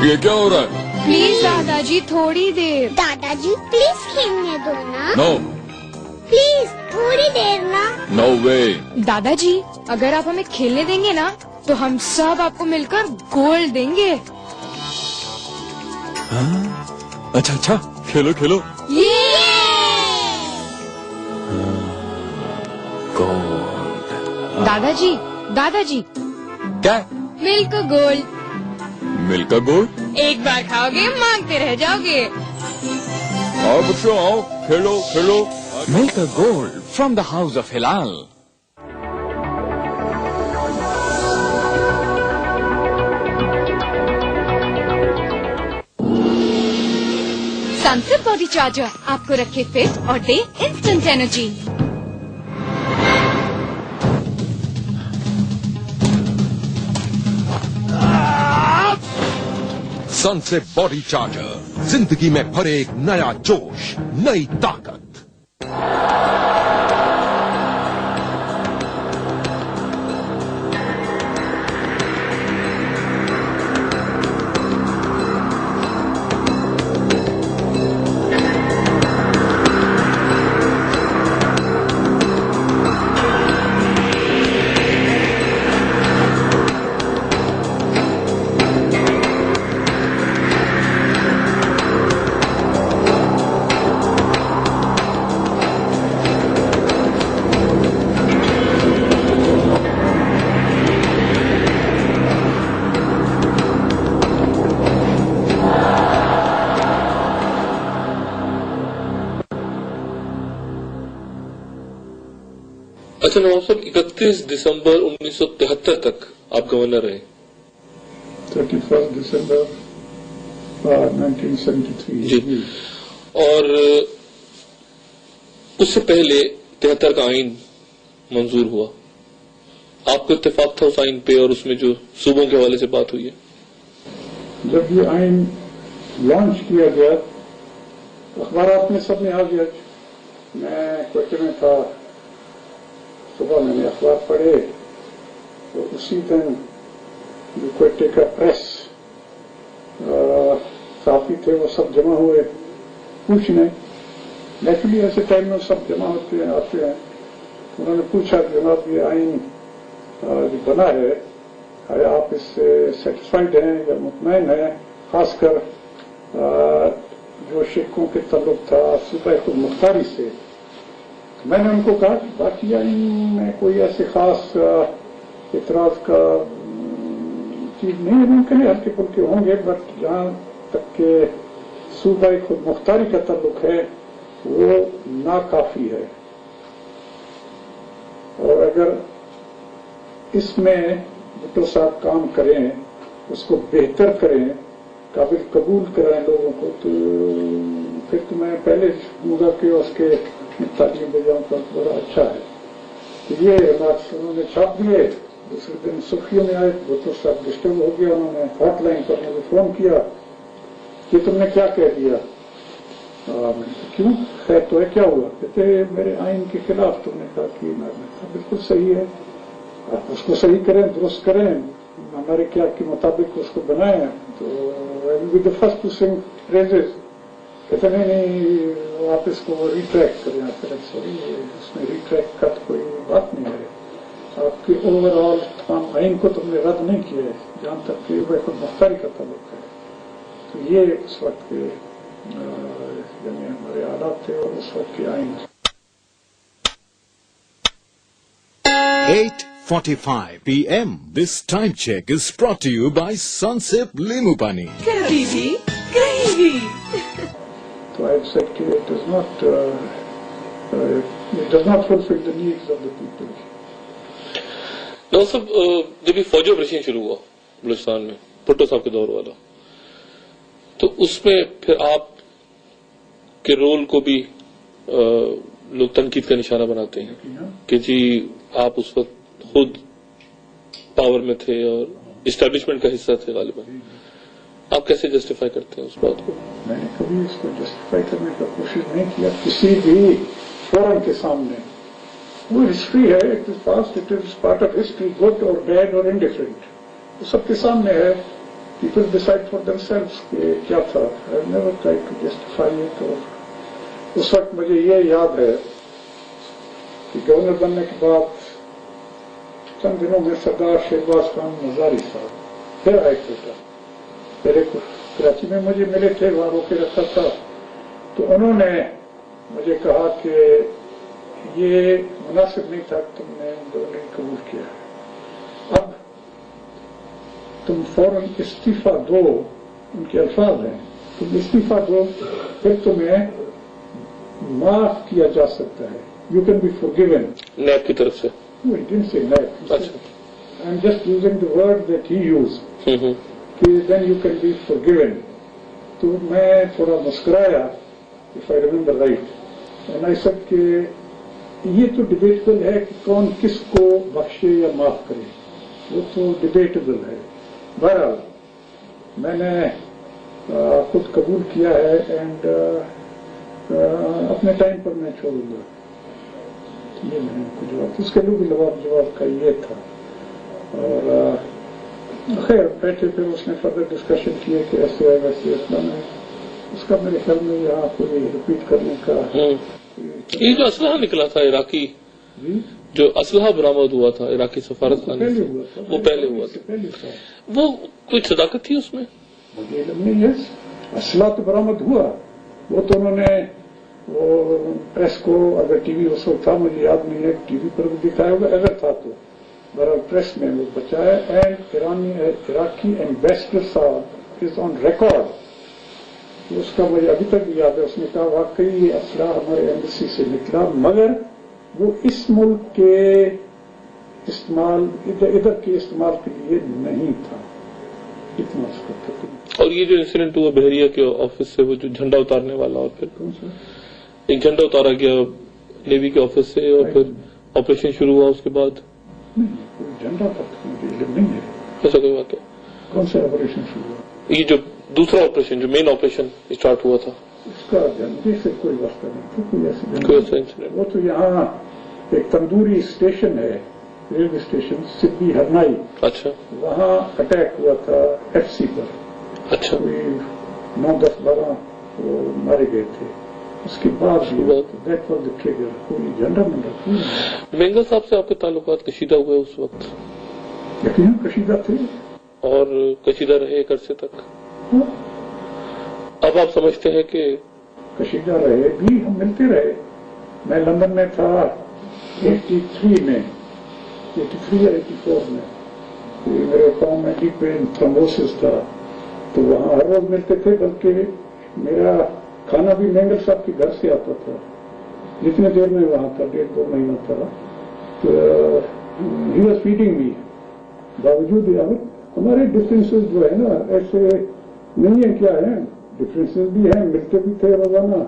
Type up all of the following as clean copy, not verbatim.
یہ کیا ہو رہا ہے؟ پلیز دادا جی تھوڑی دیر. دادا جی پلیز کھیلنے دو نا. نو پلیز تھوڑی دیر نا. نو وے. دادا جی اگر آپ ہمیں کھیلنے دیں گے نا تو ہم سب آپ کو مل کر گولڈ دیں گے. اچھا اچھا کھیلو کھیلو. دادا جی دادا جی کیا؟ ملک گولڈ. ملک کا گولڈ؟ ایک بار کھاؤ گے مانگتے رہ جاؤ گے. آؤ بچوں آؤ کھیلو کھیلو. ملک کا gold from the house of Hilal. سنسپ باڈی چارجر آپ کو رکھے فٹ اور دے انسٹنٹ انرجی. سن سے باڈی چارجر زندگی میں بھرے ایک نیا جوش نئی طاقت. اچھا نواب صاحب 31 دسمبر 1973 تک آپ گورنر رہے. 31 دسمبر 1973 جی. اور اس سے پہلے 73 کا آئین منظور ہوا. آپ کو اتفاق تھا اس آئین پہ اور اس میں جو صوبوں کے حوالے سے بات ہوئی ہے؟ جب یہ آئین لانچ کیا گیا اخبارات میں سب نے آ گیا. میں کوئٹہ میں تھا, صبح میں نے اخبار پڑھے تو اسی دن جو کوئٹہ کا پریس صحافی تھے وہ سب جمع ہوئے پوچھنے. نیچرلی ایسے ٹائم میں سب جمع ہوتے ہیں آتے ہیں. انہوں نے پوچھا کہ جناب یہ آئین جو بنا ہے آپ اس سے سیٹسفائڈ ہیں یا مطمئن ہیں, خاص کر جو شیخوں کے تعلق تھا صوبہ خود مختاری سے. میں نے ان کو کہا کہ باقی آئین میں کوئی ایسے خاص اعتراض کا چیز نہیں ہے, ممکن ہے ہلکے پھلکے ہوں گے, بٹ جہاں تک کہ صوبہ خود مختاری کا تعلق ہے وہ ناکافی ہے. اور اگر اس میں بھٹو صاحب کام کریں, اس کو بہتر کریں, قابل قبول کرائیں لوگوں کو, تو پھر تو میں پہلے کہوں گا کہ اس کے تعلیم دے جاؤں کا بڑا اچھا ہے. تو یہ بات انہوں نے چھاپ دیے. دوسرے دن سرخیوں میں آئے, بھٹو صاحب ڈسٹرب ہو گیا, انہوں نے ہاٹ لائن پر مجھے فون کیا کہ تم نے کیا کہہ دیا. کیوں خیر تو ہے, کیا ہوا؟ کہتے میرے آئین کے خلاف. تم نے کہا کہ میں کہا بالکل صحیح ہے, آپ اس کو صحیح کریں, درست کریں, ہمارے کیا کے مطابق اس کو بنائیں. تو ود فرسٹ ٹو سنگ پریزز. کہتے نہیں آپ اس کو ریٹریکٹ کریں. سوری اس میں ریٹریکٹ کا کوئی بات نہیں ہے. آپ کے اوور آل تمام آئین کو تم نے رد نہیں کیا ہے جہاں تک کہ وہ خود مختاری کا تعلق ہے. تو یہ اس وقت کے یعنی ہمارے حالات تھے اور اس وقت کے آئین. 8:45 p.m. This time check is brought to you by Sunsip Limu Pani. So I said that it does not fulfill the needs of the people. نواب صاحب جب یہ فوجی آپریشن شروع ہوا بلوچستان میں بھٹو صاحب کے دور والا, تو اس میں پھر آپ کے رول کو بھی لوگ تنقید کا نشانہ بناتے ہیں کہ جی آپ اس وقت خود پاور میں تھے اور اسٹیبلشمنٹ کا حصہ تھے غالباً. آپ کیسے جسٹیفائی کرتے ہیں اس بات کو؟ میں نے کبھی اس کو جسٹیفائی کرنے کا کوشش نہیں کیا کسی بھی فورم کے سامنے. وہ ہسٹری ہے, it is past, it is part of history, good اور بیڈ اور انڈیفرنٹ, وہ سب کے سامنے ہے. people decide for themselves کہ کیا تھا. I've never tried to justify it. اور اس وقت مجھے یہ یاد ہے کہ گورنر بننے کے بعد چند دنوں میں سردار شہباز خان مزاری صاحب پھر آئے تھے. پہلے کراچی میں مجھے ملے تھے, وہاں رو کے رکھا تھا, تو انہوں نے مجھے کہا کہ یہ مناسب نہیں تھا تم نے ان دونوں نے قبول کیا ہے, اب تم فوراً استعفیٰ دو. ان کے الفاظ ہیں, تم استعفیٰ دو پھر تمہیں معاف کیا جا سکتا ہے. You can be forgiven. NAB کی طرف سے I am just using the word that he use کہ then you can be forgiven. تو میں تھوڑا مسکرایا, if I remember right, and I said کہ یہ تو ڈبیٹیبل ہے کہ کون کس کو بخشے یا معاف کرے, وہ تو ڈبیٹیبل ہے. بہرحال میں نے خود قبول کیا ہے اینڈ اپنے ٹائم پر میں چھوڑوں گا. یہ میں کو جواب, اس کے لیے بھی جواب کا یہ تھا. اور خیر بیٹھے پھر اس نے فردر ڈسکشن کیے کہ ایسے ہے ویسے اسلام ہے. اس کا میرے خیال میں یہاں کوئی ریپیٹ کرنے کا. یہ جو اسلحہ نکلا تھا عراقی, جو اسلحہ برآمد ہوا تھا عراقی سفارت خانے سے, وہ پہلے ہوا تھا, وہ کوئی صداقت تھی اس میں؟ مجھے علم نہیں ہے. اسلحہ تو برآمد ہوا, وہ تو انہوں نے وہ پریس کو, اگر ٹی وی اس وقت تھا مجھے یاد نہیں ہے, ٹی وی پر بھی دکھایا ہوگا اگر تھا تو, بہرحال پریس میں وہ بچایا. اینڈ عراقی ایمبیسڈر صاحب از آن ریکارڈ, اس کا مجھے ابھی تک بھی یاد ہے, اس نے کہا واقعی یہ اسلحہ ہمارے ایمبیسی سے نکلا, مگر وہ اس ملک کے استعمال ادھر کے استعمال کے لیے نہیں تھا. اتنا اس کا تھا. اور یہ جو انسیڈنٹ ہوا بحریہ کے آفس سے, وہ جو جھنڈا اتارنے والا, اور پھر ایک جھنڈا اتارا گیا نیوی کے آفس سے, اور پھر آپریشن شروع ہوا اس کے بعد. جھنڈا تک مجھے علم نہیں ہے. ایسا کوئی واقعہ؟ کون سا آپریشن شروع ہوا؟ یہ جو دوسرا آپریشن, جو مین آپریشن اسٹارٹ ہوا تھا, اس کا جھنڈے سے کوئی واسطہ نہیں تھا. کوئی ایسا انسیڈنٹ. وہ تو یہاں ایک تندوری اسٹیشن ہے, ریلوے اسٹیشن سدی ہرنائی. اچھا. وہاں اٹیک ہوا تھا ایف سی پر. اچھا. کوئی 9-10-12 وہ مارے گئے تھے. اس کے بعد دیٹ واز دی ٹریگر. کوئی جھنڈا منڈا. مینگل صاحب سے آپ کے تعلقات کشیدہ ہوئے اس وقت؟ یقیناً کشیدہ تھے, اور کشیدہ رہے ایک عرصے تک. اب آپ سمجھتے ہیں کہ کشیدہ رہے بھی, ہم ملتے رہے. میں لندن میں تھا 83 میں, 83 یا 84 میں. میرے پاؤں میں ڈیپ پین تھرومبوسس تھا, تو وہاں ہر روز ملتے تھے. بلکہ میرا کھانا بھی مینگل صاحب کے گھر سے آتا تھا. جتنے دیر میں وہاں تھا, 1.5-2 مہینہ تھا, تو ہی واز فیڈنگ می. باوجود ہمارے ڈفرینسز جو ہے نا ایسے نہیں ہے, کیا ہے ڈفرینسز بھی ہیں, ملتے بھی تھے روزانہ.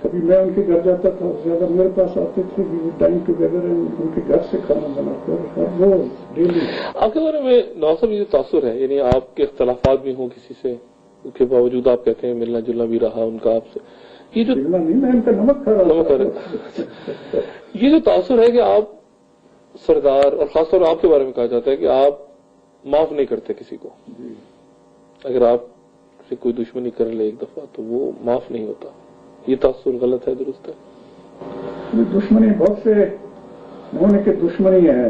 کبھی میں ان کے گھر جاتا تھا, زیادہ میرے پاس آتے تھے, ٹائم ٹوگیدر, ان کے گھر سے کھانا بنا کر ہر روز ڈیلی. آپ کے بارے میں نواز صاحب یہ جو تاثر ہے, یعنی آپ کے اختلافات بھی ہوں کسی سے, اس کے باوجود آپ کہتے ہیں ملنا جلنا بھی رہا ان کا آپ سے, یہ جو نہیں, میں ان کا نمک کھا رہا, یہ جو تاثر ہے کہ آپ سردار, اور خاص طور آپ کے بارے میں کہا جاتا ہے کہ آپ معاف نہیں کرتے کسی کو. اگر آپ سے کوئی دشمنی کر لے ایک دفعہ تو وہ معاف نہیں ہوتا, یہ تاثر غلط ہے, درست ہے؟ دشمنی بہت سے ہونے کے دشمنی ہے.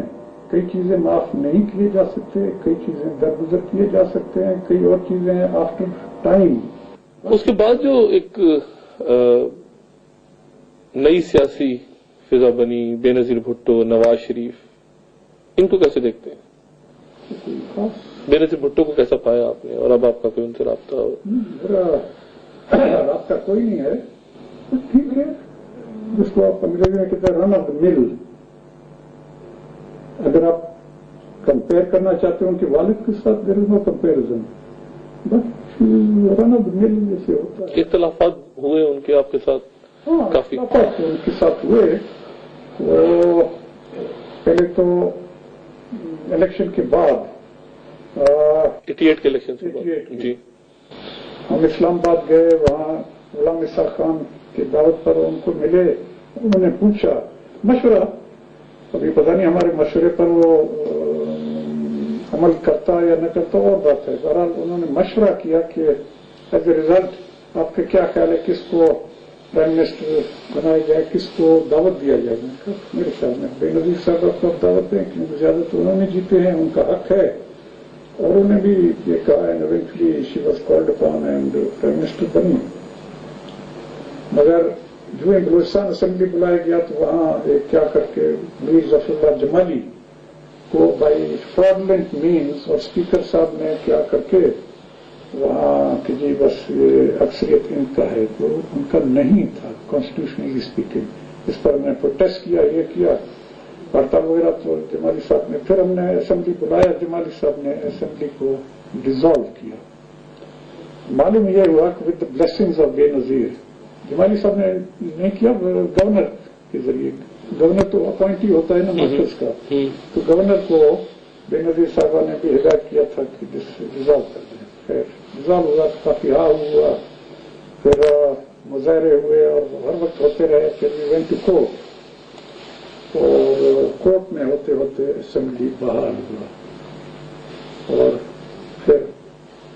کئی چیزیں معاف نہیں کیے جا سکتے, کئی چیزیں درگزر کیے جا سکتے ہیں, کئی اور چیزیں آفٹر ٹائم. اس کے بعد جو ایک نئی سیاسی فضا بنی, بے نظیر بھٹو, نواز شریف, ان کو کیسے دیکھتے ہیں؟ بے نظیر بھٹو کو کیسا پایا آپ نے, اور اب آپ کا کوئی ان سے رابطہ ہو؟ رابطہ کوئی نہیں ہے, ٹھیک ہے, جس کو آپ انگریزی میں کہتے ہیں رن آف دا مل. اگر آپ کمپیئر کرنا چاہتے ہیں ان کے والد کے ساتھ, دیر از نو کمپیرزن, بس رن آف دا مل جیسے ہوتا ہے. اختلافات ہوئے ان کے آپ کے ساتھ کافی؟ ان کے ساتھ ہوئے. وہ پہلے تو الیکشن کے بعد, 88 کے الیکشن کے بعد, جی, ہم اسلام آباد گئے. وہاں غلام اسحاق خان کی دعوت پر ان کو ملے. انہوں نے پوچھا مشورہ, ابھی پتہ نہیں ہمارے مشورے پر وہ عمل کرتا یا نہ کرتا اور بات ہے. بہرحال انہوں نے مشورہ کیا کہ ایز اے ریزلٹ آپ کا کیا خیال ہے کس کو پرائم منسٹر بنایا جائے, کس کو دعوت دیا جائے. میں کہا میرے خیال میں بے نظیر صاحب آپ کو دعوت دیں کیونکہ زیادہ تو انہوں نے جیتے ہیں, ان کا حق ہے. اور انہوں نے بھی یہ کہا and eventually she was called upon and prime minister بنی. مگر جو بلوچستان اسمبلی بلایا گیا تو وہاں ایک کیا کر کے میر ظفر اللہ جمالی کو بائی فراڈلنٹ مینس اور اسپیکر صاحب نے کیا کر کے وہاں کہ جی بس یہ اکثریت ان کا ہے, تو ان کا نہیں تھا کانسٹیٹیوشنلی اسپیکنگ. اس پر میں پروٹیسٹ کیا, یہ کیا ہڑتال وغیرہ. تو جمالی صاحب نے پھر ہم نے اسمبلی بلایا, جمالی صاحب نے اسمبلی کو ڈیزالو کیا. معلوم یہ ہوا کہ ود دا بلیسنگز آف بے نظیر جمالی صاحب نے نہیں کیا, گورنر کے ذریعے. گورنر تو اپوائنٹی ہوتا ہے نا مرکز کا, تو گورنر کو بے نظیر صاحبہ نے بھی ہدایت کیا تھا کہ ڈیزالو کر دیں. خیر ڈیزالو ہوا, کافی ہاؤ ہوا, پھر مظاہرے ہوئے اور ہر وقت ہوتے رہے. پھر وی وینٹ ٹو کورٹ اور کورٹ میں ہوتے ہوتے اسمبلی بحال ہوا اور پھر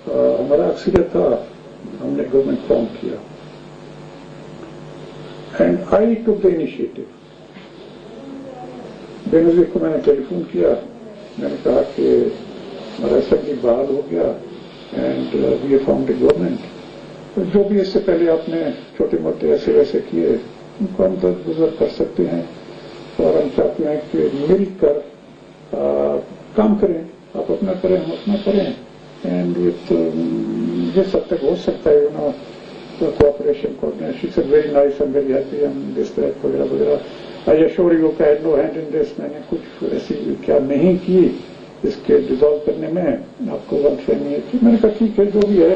ہمارا اکثریت تھا, ہم نے گورنمنٹ فارم کیا. اینڈ آئی ٹوک دا انیشیٹو. بے نظیر کو میں نے ٹیلی فون کیا, میں نے کہا کہ ہمارا اسمبلی بحال ہو گیا and we formed a government. جو بھی اس سے پہلے آپ نے چھوٹے موٹے ایسے ویسے کیے ان کو ہم درگزر کر سکتے ہیں, اور ہم چاہتے ہیں کہ مل کر کام کریں. آپ اپنا کریں, ہم اپنا کریں. اینڈ جس حد تک ہو سکتا ہے کوآپریشن کوآرڈینیشن سے very nice and very happy and this that وغیرہ وغیرہ. آئی ایشور یو کہ نو ہینڈ ان دس. میں نے کچھ ایسی کیا نہیں کی اس کے ڈیزالو کرنے میں, آپ کو غلط فہمی ہے. میں نے کہا ٹھیک ہے جو بھی ہے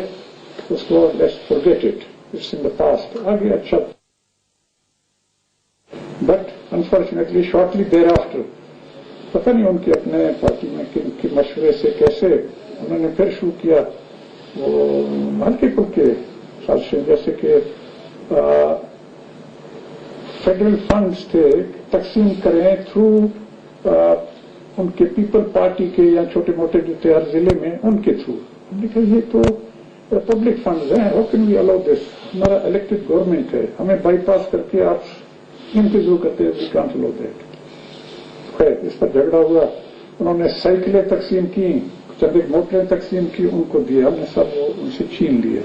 اس کو let's forget it, it's in the past. آگے اچھا. But unfortunately shortly thereafter پتہ نہیں ان کے اپنے پارٹی میں کن کے مشورے سے کیسے انہوں نے پھر شروع کیا وہ ہلکے پھلکے سازشیں, جیسے کہ فیڈرل فنڈز تھے تقسیم کریں تھرو ان کے پیپل پارٹی کے یا چھوٹے موٹے جو تھے ہر ضلع میں ان کے تھرو. ہم نے کہا یہ تو پبلک فنڈز ہیں, ہاؤ کین وی الاؤ دس. ہمارا الیکٹڈ گورنمنٹ ہے, ہمیں بائی پاس کر کے آپ انتظار کرتے ہیں, وی کانٹ الاؤ دیٹ. خیر اس پر جھگڑا ہوا. انہوں نے سائیکلیں تقسیم کی, چند ایک موٹریں تقسیم کی, ان کو دیے, ہم نے سب وہ ان سے چھین لیے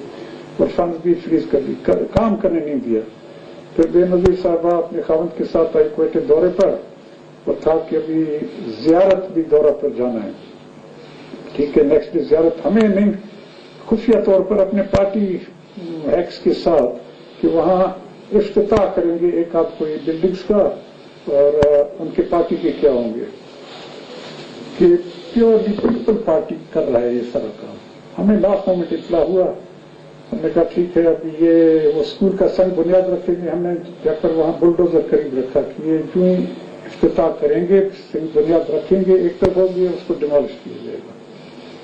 اور فنڈ بھی فریز کر دی, کام کرنے نہیں دیا. پھر بے نظیر صاحبہ اپنے خاوند کے ساتھ آئی کوئٹے دورے پر, اور تھا کہ ابھی زیارت بھی دورہ پر جانا ہے. ٹھیک ہے نیکسٹ ڈے زیارت, ہمیں نہیں خفیہ طور پر اپنے پارٹی ایکس کے ساتھ کہ وہاں افتتاح کریں گے ایک آدھ کوئی بلڈنگز کا, اور ان کے پارٹی کے کیا ہوں گے کہ پیورلی پیپل پارٹی کر رہا ہے یہ سارا کام. ہمیں لاسٹ مومنٹ اطلاع ہوا, ہم نے کہا ٹھیک ہے اب یہ وہ اسکول کا سنگ بنیاد رکھیں گے. ہم نے جا کر وہاں بلڈوزر قریب رکھا کہ یہ جو ہی افتتاح کریں گے سنگ بنیاد رکھیں گے, ایک طرف ہوگی اس کو ڈیمالش کیا جائے گا,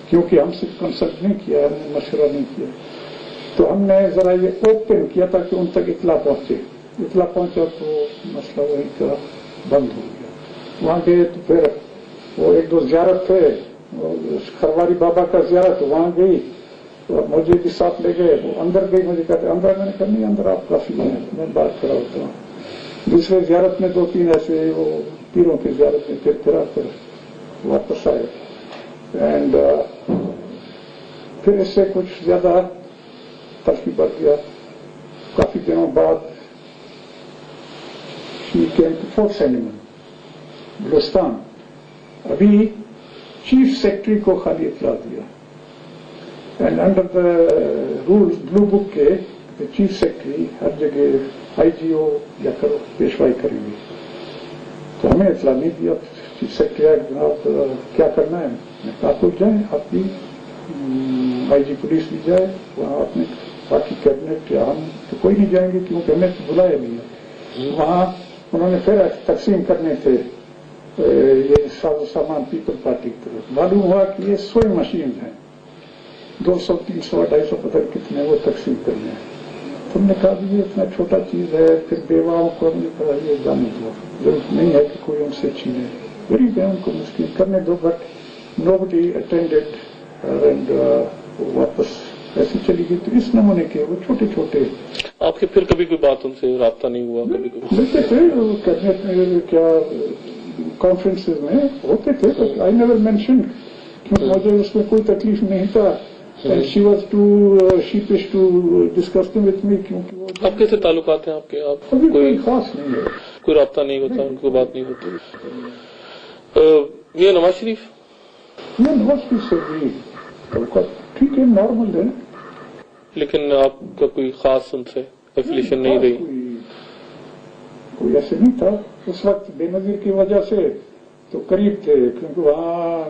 کیونکہ ہم سے کنسلٹ نہیں کیا, ہم نے مشورہ نہیں کیا. تو ہم نے ذرا یہ اوپن کیا تاکہ ان تک اطلاع پہنچے. اطلاع پہنچا تو مسئلہ وہیں کا بند ہو گیا. وہاں گئے تو پھر وہ ایک دو زیارت تھے, خرواری بابا کا زیارت, وہاں گئی اور مجھے بھی ساتھ لے گئے. وہ اندر گئی, مجھے کہتے اندر, میں نے کہا نہیں اندر آپ کافی ہیں, میں بات کرا ہوتا ہوں. دوسرے زیارت میں دو تین ایسے وہ پیروں کی زیارت میں پھر واپس آئے. اینڈ پھر اس سے کچھ زیادہ ترقی بڑھ گیا. کافی دنوں بعد she came to Fort Sandeman Balochistan. ابھی چیف سیکرٹری کو خالی اطلاع دیا, and under the rules blue book کے چیف سیکرٹری ہر جگہ آئی جی او یا کرو پیشوائی کریں گے. تو ہمیں اطلاع نہیں دیا. چیف سیکرٹری آئے, جناب کیا کرنا ہے. میں کہا تو جائیں آپ بھی, آئی جی پولیس بھی جائے وہاں, اپنے باقی کیبنٹ یا ہم تو کوئی نہیں جائیں گے کیونکہ ہمیں تو بلایا نہیں ہے. وہاں انہوں نے پھر تقسیم کرنے تھے یہ ساز و سامان پیپل پارٹی کی طرف. معلوم ہوا کہ یہ سوئی مشین ہیں, 200 300 250 پتہ کتنے وہ تقسیم کرنے ہیں. تم نے کہا یہ اتنا چھوٹا چیز ہے. پھر بیواؤں کو ہم نے کہا یہ جانے دو, ضرورت نہیں ہے کہ کوئی ان سے چھینے, غریب ہے ان کو مشکل کرنے دو. بٹ nobody attended and واپس ایسی چلی گئی. تو اس نمونے کے وہ چھوٹے چھوٹے آپ کے پھر کبھی کوئی بات ان سے رابطہ نہیں ہوا؟ کبھی کبھی ملتے تھے کیبنٹ میں کیا کانفرنسز میں ہوتے تھے. آئی نیور مینشن کیونکہ مجھے اس میں کوئی تکلیف نہیں تھا. شی واز ٹو شیپش to discuss them with me کیونکہ وہ آپ کیسے تعلقات ہیں آپ کے؟ آپ ابھی کوئی خاص نہیں ہے. کوئی رابطہ نہیں ہوتا، ان کو بات نہیں ہوتی. یہ نواز شریف یہ نواز شریف سے بھی تعلقات ٹھیک ہے، نارمل ہے. لیکن آپ کا کوئی خاص ان سے ایفیلیشن نہیں رہی؟ کوئی ایسے نہیں تھا اس وقت. بے نظیر کی وجہ سے تو قریب تھے کیونکہ وہاں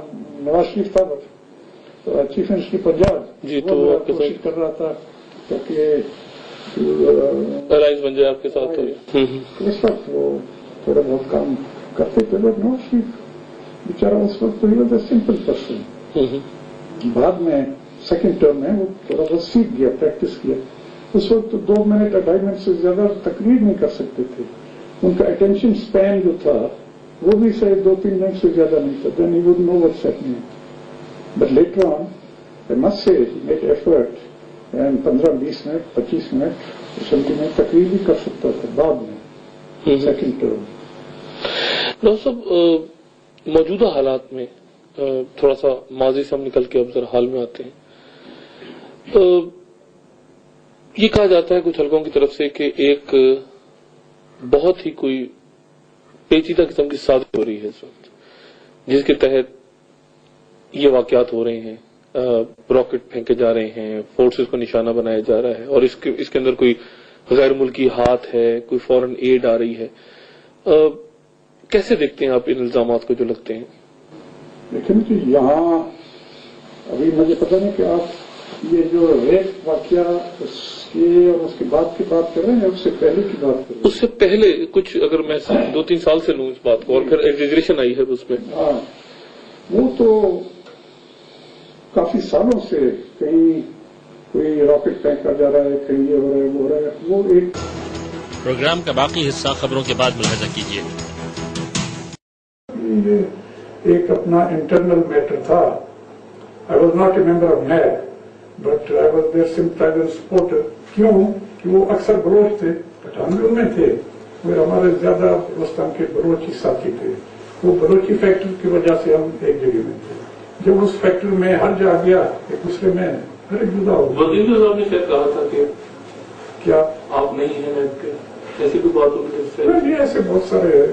نواز شریف تھا چیف منسٹر پنجاب. جی تو وہ آپ کے کوشش کر رہا تھا تاکہ الائنس بن جائے آپ کے ساتھ. اس وقت وہ تھوڑا بہت کام کرتے تھے. بٹ نواز شریف بیچارہ اس وقت تو سمپل پرسن. بعد میں سیکنڈ ٹرم میں وہ تھوڑا بہت سیکھ گیا، پریکٹس کیا. اس وقت تو 2 منٹ 2.5 منٹ سے زیادہ تقریر نہیں کر سکتے تھے. ان کا اٹینشن اسپین جو تھا وہ بھی شاید 2-3 منٹ سے زیادہ نہیں تھا. Then he would know what's happening. But later on I must say make effort and 15-20 minute 25 minute assembly میں تقریر بھی کر سکتا تھا بعد میں سیکنڈ ٹرم. ڈاکٹر صاحب موجودہ حالات میں تھوڑا سا ماضی سے ہم نکل کے اب ذرا حال میں آتے ہیں. یہ کہا جاتا ہے کچھ حلقوں کی طرف سے کہ ایک بہت ہی کوئی پیچیدہ قسم کی سازش ہو رہی ہے اس وقت، جس کے تحت یہ واقعات ہو رہے ہیں. راکٹ پھینکے جا رہے ہیں، فورسز کو نشانہ بنایا جا رہا ہے، اور اس کے اندر کوئی غیر ملکی ہاتھ ہے، کوئی فورن ایڈ آ رہی ہے. کیسے دیکھتے ہیں آپ ان الزامات کو جو لگتے ہیں؟ لیکن یہاں ابھی مجھے پتہ نہیں کہ آپ یہ جو ریپ واقعہ اس کی اور اس کے بعد کی بات کر رہے ہیں، اس سے پہلے کی بات کر رہے ہیں؟ اس سے پہلے کچھ اگر میں 2-3 سال سے لوں اس بات کو، اور پھر ایگزیجریشن آئی ہے اس میں. ہاں وہ تو کافی سالوں سے کہیں کوئی راکٹ پھینکا جا رہا ہے، کہیں یہ ہو رہا ہے وہ ہو رہا ہے. وہ ایک پروگرام کا باقی حصہ خبروں کے بعد ملاحظہ کیجیے. ایک اپنا انٹرنل میٹر تھا. I was not a member of NAB but I was their sympathiser supporter. کیوں کہ وہ اکثر بلوچ تھے، بٹ ہم بھی ان میں تھے. پھر ہمارے زیادہ بلوچستان کے بلوچی ساتھی تھے. وہ بلوچی فیکٹر کی وجہ سے ہم ایک جگہ میں تھے. جب اس فیکٹر میں ہر جا گیا ایک دوسرے میں ہر ایک جدا ہو گیا. وزیر صاحب نے شاید کہا تھا کہ کیا آپ نہیں ہیں ایسی کوئی بات ہوگی؟ جی ایسے بہت سارے.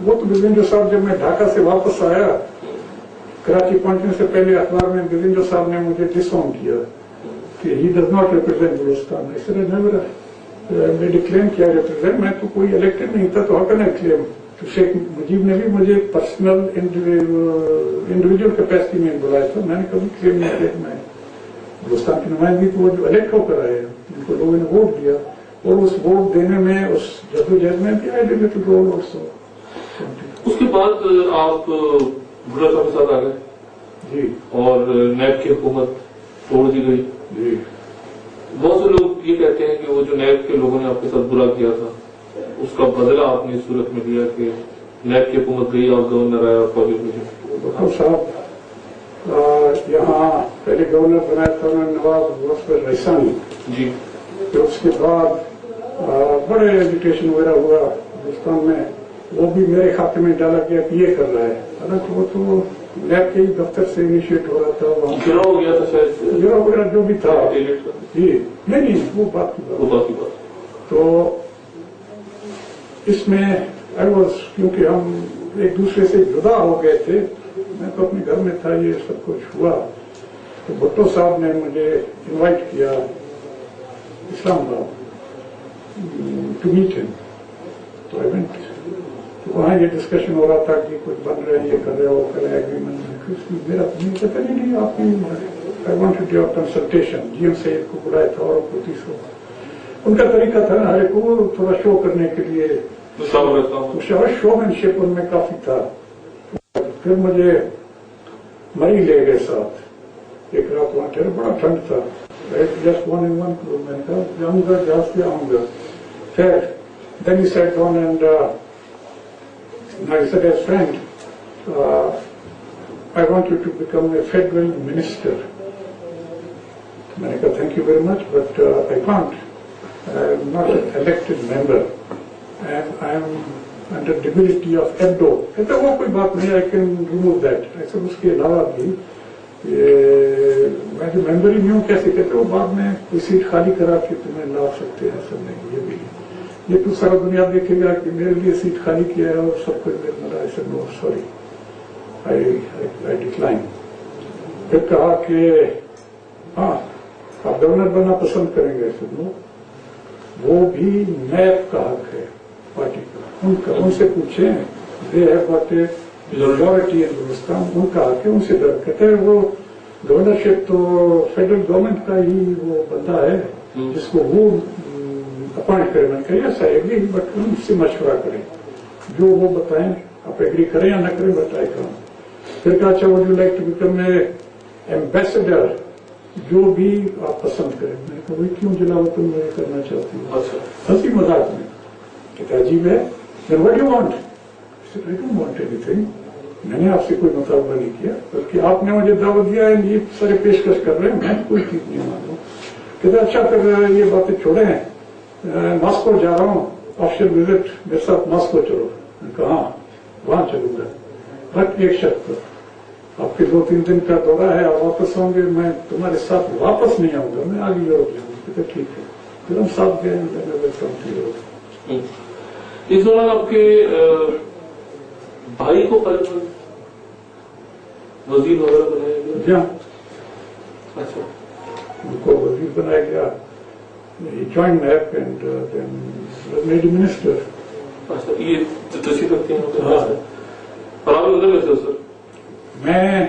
وہ تو بزنجو صاحب جب میں ڈھاکہ سے واپس آیا کراچی پہنچنے سے پہلے اخبار میں بزنجو صاحب نے مجھے ڈس آن کیا کہ he does not represent Balochistan. اس طرح میں نے کلیم کیا ریپرزینٹ. میں تو کوئی الیکٹڈ نہیں تھا تو ہاؤ کین آئی کلیم. شیخ مجیب نے بھی مجھے پرسنل انڈیویجل کیپیسٹی میں بلایا تھا. میں نے کبھی کلیم نہیں کیا میں بلوچستان کی نمائندگی تو وہ جو الیکٹ ہو کر آئے جن کو لوگوں نے ووٹ دیا، اور اس ووٹ دینے میں اس جدوجہد میں بھی I did little role also. اس کے بعد آپ بھٹو صاحب کے ساتھ آ گئے جی، اور نیب کی حکومت توڑ دی گئی. جی بہت سے لوگ یہ کہتے ہیں کہ وہ جو نیب کے لوگوں نے آپ کے ساتھ برا کیا تھا اس کا بدلہ آپ نے اس صورت میں لیا کہ نیب کی حکومت گئی اور گورنر آیا فوجی مجھے. بھٹو صاحب یہاں پہلے گورنر بنایا تھا انہوں نے نواب مظفر رحسانی. جی پھر اس کے بعد بڑے ایجوکیشن وغیرہ ہوا ہندوستان میں. وہ بھی میرے کھاتے میں ڈالا گیا کہ یہ کر رہا ہے. حالانکہ وہ تو نیب کے دفتر سے انیشیٹ ہو رہا تھا. وہاں گرا ہو گیا تھا شاید، گرا وغیرہ جو بھی تھا. جی نہیں وہ بات کی بات. تو اس میں آئی واز کیونکہ ہم ایک دوسرے سے جدا ہو گئے تھے. میں تو اپنے گھر میں تھا، یہ سب کچھ ہوا. تو بھٹو صاحب نے مجھے انوائٹ کیا اسلام آباد ٹو میٹ ہم. تو آئی وینٹ. وہاں یہ ڈسکشن ہو رہا تھا کہ کچھ بن رہے ہیں، یہ کر رہے ہو کر رہے ایگریمنٹ. میرا پتہ نہیں آپ کی I wanted your consultation. G M Syed کو بلایا تھا اور پولیس کو. ان کا طریقہ تھا ہر ایک کو تھوڑا شو کرنے کے لیے، شو مین شپ ان میں کافی تھا. پھر مجھے مری لے گئے ساتھ. ایک رات وہاں ٹھہرے، بڑا ٹھنڈ تھا. Just one in one kilo. میں نے کہا جاؤں گا جہاز پہ آؤں گا. پھر then he sat down and I said as friend, I want you to become a federal minister. میں نے کہا thank you very much, but I can't. I am not an elected member, and I am under debility of abdo. کہتے وہ کوئی بات نہیں, I can remove that. ایسا اس کے علاوہ بھی میں جو ممبر ہی نہیں ہوں کیسے, کہتے وہ بعد میں کوئی سیٹ خالی کرا کے تمہیں لا سکتے ہیں. ایسا نہیں, یہ بھی یہ تو سارا دنیا دیکھے گا کہ میرے لیے سیٹ خالی کیا ہے اور سب کچھ میرا. ایسا نو سوری, I decline. پھر کہا کہ ہاں آپ گورنر بننا پسند کریں گے. وہ بھی نیب کا حق ہے پارٹی کا, ان سے پوچھیں, they have got a majority in Hindustan, ان کا حق ہے, ان سے ڈر. کہتے ہیں وہ گورنرشپ تو فیڈرل گورنمنٹ کا ہی وہ بندہ ہے جس کو وہ اپوائنٹ کرے. میں نے کہا یس آئی ایگری, بٹ ان سے مشورہ کریں, جو وہ بتائیں آپ ایگری کریں یا نہ کریں, بتائے کروں. پھر کہا اچھا would you like to become a ambassador, جو بھی آپ پسند کریں. میں نے کہا بھائی کیوں جلاوطن میں کرنا چاہتی ہوں, ہنسی مذاق میں. کہتا عجیب ہے. Then what do you want? I said I don't want anything. میں نے آپ سے کوئی مطالبہ نہیں کیا, بلکہ آپ نے مجھے دعوت دیا ہے, یہ سارے پیشکش کر رہے ہیں, میں کوئی چیز نہیں مانتا. کہتا اچھا پھر یہ باتیں چھوڑیں, ماسکو جا رہا ہوں آفیشیل وزٹ, میرے ساتھ ماسکو چلو. میں نے کہا ہاں وہاں چلوں گا, بٹ ایک شرط پر, آپ کے 2-3 دن کا دورہ ہے, آپ واپس ہوں گے, میں تمہارے ساتھ واپس نہیں آؤں گا, میں آگے یورپ جاؤں گا. کہتے ٹھیک ہے. پھر ہم ساتھ گئے. اس دوران آپ کے بھائی کو وزیر وغیرہ بنایا گیا؟ جی ہاں, اچھا, ان کو وزیر بنایا گیا. Joined NAB and then made minister. اچھا, یہ تشریف رکھتے ہیں اور آپ ادھر میں سر؟ میں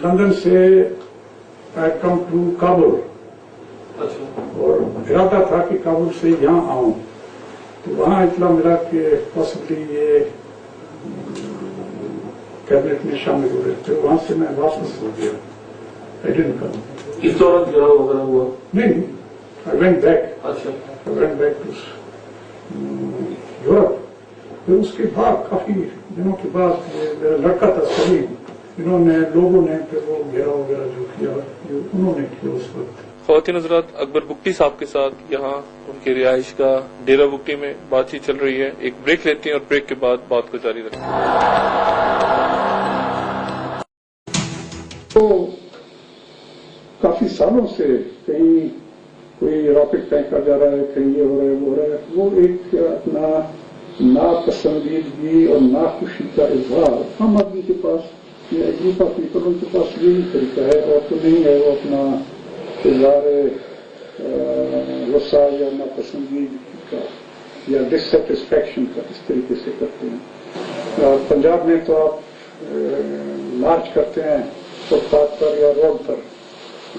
لندن سے آئی کم ٹو کابل, اور ارادہ تھا کہ کابل سے یہاں آؤں. تو وہاں اطلاع ملا کہ پاسبلی یہ کیبنٹ میں شامل ہو رہے تھے. وہاں سے میں واپس ہو گیا. I didn't come. اس دوران گراؤ وغیرہ ہوا نہیں, I went back. اچھا, I went back to Europe. پھر اس کے بعد کافی دنوں کے بعد میرا لڑکا تھا سلیم, انہوں نے لوگوں نے پھر وہ گھیرا وغیرہ جو کیا انہوں نے کیا اس وقت. خواتین حضرات, اکبر بگٹی صاحب کے ساتھ یہاں ان کی رہائش کا ڈیرہ بگٹی میں بات چیت چل رہی ہے. ایک بریک لیتے ہیں اور بریک کے بعد بات کو جاری رکھتے ہیں. تو کافی سالوں سے کہیں کوئی راکٹ پھینکا جا رہا ہے, کہیں یہ ہو رہا ہے وہ ہو رہا ہے. وہ ایک اپنا ناپسندیدگی اور ناخوشی کا اظہار عام آدمی کے پاس, یا گروپ آف پیپل ان کے پاس یہی طریقہ ہے, اور تو نہیں ہے وہ اپنا اظہار غصہ یا ناپسندیدگی کا یا ڈسسیٹسفیکشن کا اس طریقے سے کرتے ہیں. اور پنجاب میں تو آپ مارچ کرتے ہیں فٹ پاتھ پر یا روڈ پر,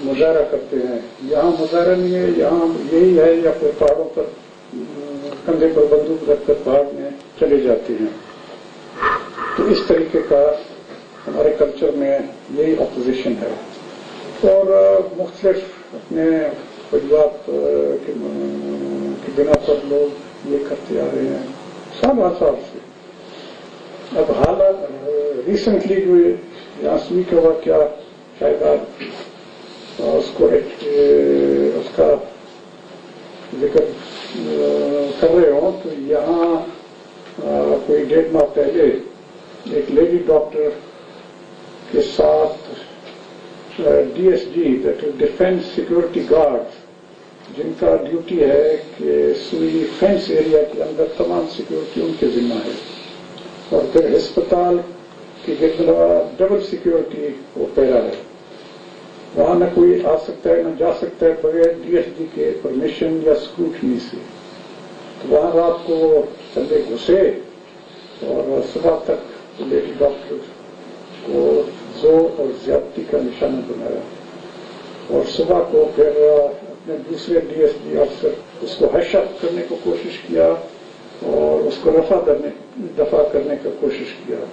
مظاہرہ کرتے ہیں. یہاں مظاہرہ نہیں ہے, یہاں یہی ہے, یا پھر پہاڑوں پر کندھے پر بندوق رکھ کر پہاڑ میں چلے جاتے ہیں. تو اس طریقے کا ہمارے کلچر میں یہی اپوزیشن ہے, اور مختلف اپنے وجوہات کی بنا پر لوگ یہ کرتے آ رہے ہیں سال سال سے. اب حالات ریسنٹلی جو یہاں سوئی کا واقعہ, شاید آپ اس کا ذکر کر رہے ہوں, تو یہاں کوئی 1.5 ماہ پہلے ایک لیڈی ڈاکٹر کے ساتھ DSG that is defence security guard, جن کا ڈیوٹی ہے کہ سوئی فینس ایریا کے اندر تمام سیکورٹی ان کے ذمہ ہے, اور پھر ہسپتال کی ڈبل سیکورٹی وہ پیرا ہے. وہاں نہ کوئی آ سکتا ہے نہ جا سکتا ہے بغیر DSG کے پرمیشن یا اسکروٹنی سے. تو وہاں رات کو چلے گھسے اور صبح تک لیڈی ڈاکٹر کو زور اور زیادتی کا نشانہ بنایا, اور صبح کو پھر اپنے دوسرے DSG افسر اس کو ہش اپ کرنے کو کوشش کیا اور اس کو دفاع کرنے کا کوشش کیا.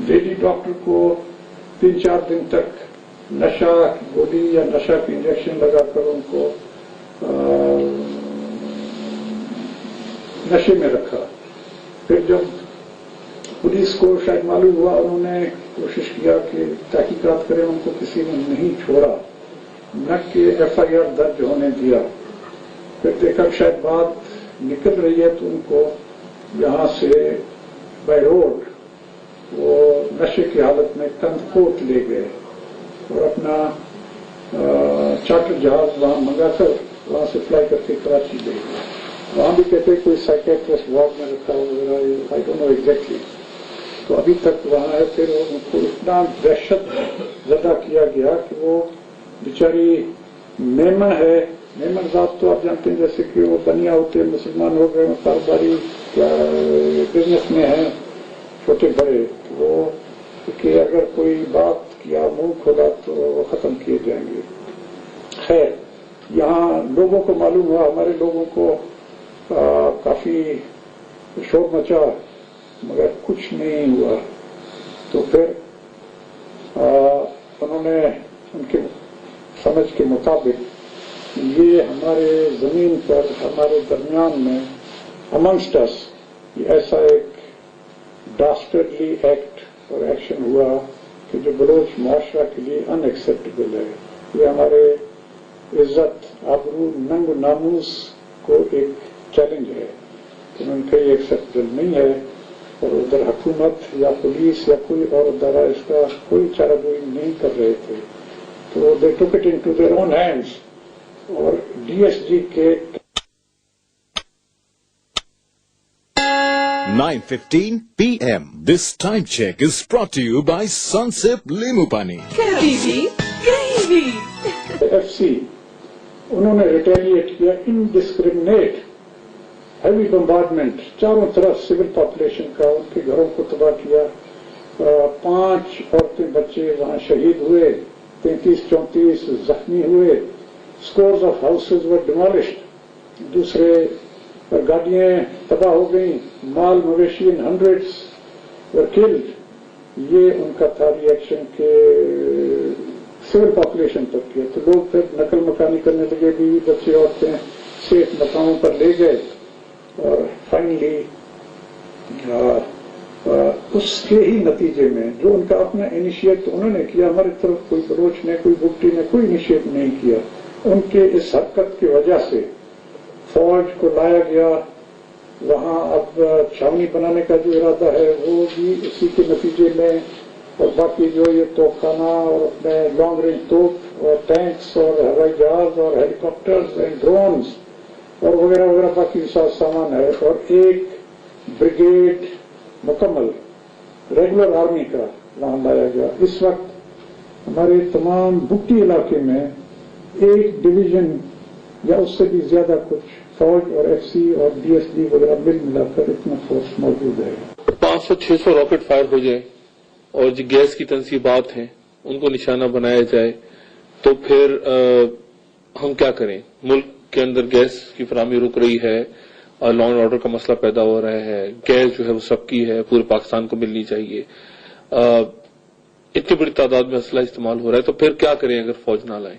لیڈی ڈاکٹر کو 3-4 دن تک نشہ کی گولی یا نشہ کی انجیکشن لگا کر ان کو نشے میں رکھا. پھر جب पुलिस को शायद मालूम हुआ, उन्होंने कोशिश किया कि तहकीकात करें, उनको किसी ने नहीं छोड़ा, न कि FIR दर्ज होने दिया। फिर देखा शायद बात निकल रही है तो उनको यहाँ से बाय रोड वो नशे की हालत में कंदकोट ले गए और अपना चार्टर जहाज वहां मंगाकर वहां से फ्लाई करके कराची ले गए। वहां भी कहते कोई साइकेट्रिस्ट वार्ड में रखा वगैरह, आई डोंट नो एग्जैक्टली। तो अभी तक वहां है। फिर उनको इतना दहशत ज़दा किया गया कि वो बेचारी मेमन है, मेमन जात तो आप जानते हैं, जैसे कि वो बनिया होते मुसलमान हो गए, कारोबारी बिजनेस में है छोटे बड़े, तो वो कि अगर कोई बात किया मुंह खोला तो वो खत्म किए जाएंगे। खैर, यहाँ लोगों को मालूम हुआ, हमारे लोगों को काफी शोर मचा, मगर कुछ नहीं हुआ। तो फिर उन्होंने उनके समझ के मुताबिक ये हमारे जमीन पर हमारे दरमियान में अमंगस्ट अस ऐसा एक डास्टर्डली एक्ट और एक्शन हुआ कि जो बलोच मुआशरा के लिए अनएक्सेप्टेबल है। ये हमारे इज्जत, आबरू, नंग नामूस को एक चैलेंज है। उन्होंने कहा ये एक्सेप्टेबल नहीं है और उधर हुकूमत या पुलिस या कोई और अदारा इसका कोई चाराजोई नहीं कर रहे थे। तो they took it into their own hands और DSG के 9:15 p.m. This time check is brought to you by Sunsip Limu Pani. FC उन्होंने रिटेलिएट किया, इनडिस्क्रिमिनेट हैवी बम्बार्डमेंट, चारों तरफ सिविल पॉपुलेशन का, उनके घरों को तबाह किया। 5 औरतें बच्चे वहां शहीद हुए, 33-34 जख्मी हुए। Scores of houses were demolished, दूसरे गाड़ियां तबाह हो गई, माल मवेशी इन हंड्रेड्स वर किल्ड। ये उनका था रिएक्शन के सिविल पॉपुलेशन पर किया। तो लोग फिर नकल मकानी करने लगे, बीवी बच्चे औरतें सेफ मकामों पर ले गए और फाइनली उसके ही नतीजे में जो उनका अपना इनिशिएट उन्होंने किया, हमारी तरफ कोई बलोच ने, कोई बुगटी ने कोई इनिशिएट नहीं किया। उनके इस हरकत की वजह से फौज को लाया गया। वहां अब छावनी बनाने का जो इरादा है वो भी इसी के नतीजे में, और बाकी जो ये तोपखाना और अपने लॉन्ग रेंज तोप और टैंक्स और हवाई जहाज और हेलीकॉप्टर्स एंड ड्रोन्स और वगैरह वगैरह बाकी सामान है। और एक ब्रिगेड मुकम्मल रेगुलर आर्मी का वहां लाया गया। इस वक्त हमारे तमाम बुट्टी इलाके में एक डिवीजन या उससे भी ज्यादा कुछ फौज और FC और DSG वगैरह मिल मिलाकर इतना फोर्स मौजूद है। 500-600 रॉकेट फायर हो जाए और जो गैस की तनसीबात हैं उनको निशाना बनाया जाए तो फिर हम क्या करें? मुल्क के अंदर गैस की फराहमी रुक रही है और लॉ एंड ऑर्डर का मसला पैदा हो रहा है। गैस जो है वो सबकी है, पूरे पाकिस्तान को मिलनी चाहिए। इतनी बड़ी तादाद में असला इस्तेमाल हो रहा है, तो फिर क्या करें अगर फौज ना लाए?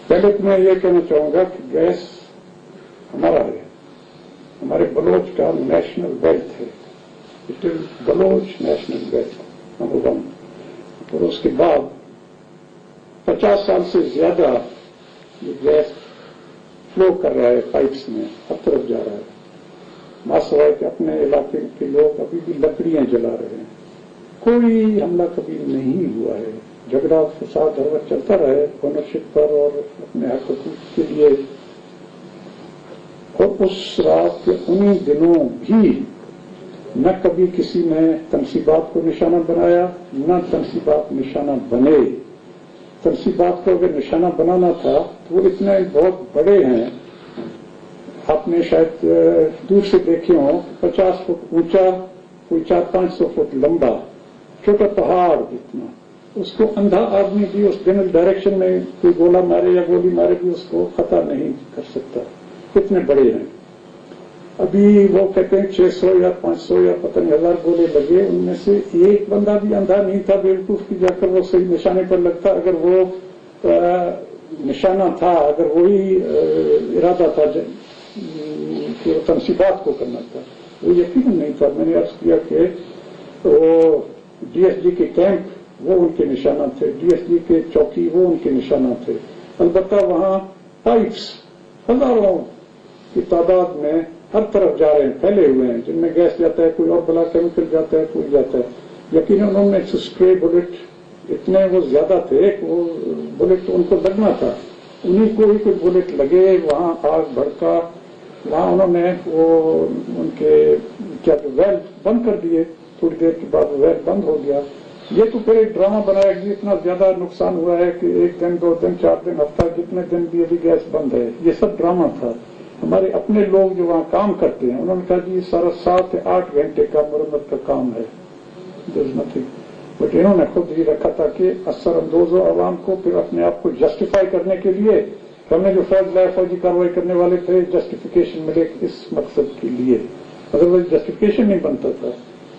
पहले तो मैं ये कहना चाहूंगा कि गैस हमारा है, हमारे बलोच का नेशनल वेल्थ है। It is Baloch national wealth number 1। और उसके बाद 50 साल से ज्यादा ये गैस फ्लो कर रहा है, पाइप्स में हर तरफ जा रहा है। मासवाए के अपने इलाके के लोग अभी भी लकड़ियां जला रहे हैं। कोई हमला कभी नहीं हुआ है। झगड़ा फसाद हर वक्त चलता रहे ओनरशिप पर और अपने हक के लिए। और उस रात के उन्हीं दिनों भी न कभी किसी ने तनसीबात को निशाना बनाया, न तनसीबात निशाना बने। तनसीबात को अगर निशाना बनाना था तो वो इतने बहुत बड़े हैं, आपने शायद दूर से देखे हो, 50 फुट ऊंचा, कोई 400-500 फुट लंबा, छोटा पहाड़ जितना। उसको अंधा आदमी भी उस जनरल डायरेक्शन में कोई गोला मारे या गोली मारे भी उसको खता नहीं कर सकता, कितने बड़े हैं। अभी वो कहते हैं 600 या 500 या पता नहीं 1000 गोले लगे, उनमें से एक बंदा भी अंधा नहीं था बेवकूफ की जाकर वो सही निशाने पर लगता। अगर वो निशाना था, अगर वही इरादा था कि तनसीबात को करना था, वो यकीन नहीं था। मैंने अर्ज किया कि वो DSG के कैंप वो उनके निशाना थे, DSG के चौकी वो उनके निशाना थे। अलबत्ता वहां पाइप्स हजारों की तादाद में हर तरफ जा रहे हैं, फैले हुए हैं, जिनमें गैस जाता है, कोई और बड़ा केमिकल जाता है, कोई जाता है। यकीनन उन्होंने स्प्रे बुलेट इतने वो ज्यादा थे, वो बुलेट तो उनको लगना था, उन्हीं को ही कोई बुलेट लगे, वहां आग भड़का, वहां उन्होंने वो उनके क्या वेल बंद कर दिए, थोड़ी देर के बाद वेल बंद हो गया। ये तो फिर एक ड्रामा बनाया कि इतना ज्यादा नुकसान हुआ है कि 1 दिन 2 दिन 4 दिन हफ्ता जितने दिन भी अभी गैस बंद है, ये सब ड्रामा था। हमारे अपने लोग जो वहां काम करते हैं उन्होंने कहा जी सारा 7 से 8 घंटे का मुरम्मत का काम है, बट इन्होंने खुद ही रखा था कि असर अंदोज हो आवाम को, फिर अपने आप को जस्टिफाई करने के लिए हमने जो फौजी कार्रवाई करने वाले थे, जस्टिफिकेशन मिले इस मकसद के लिए, अदरवाइज जस्टिफिकेशन नहीं बनता था।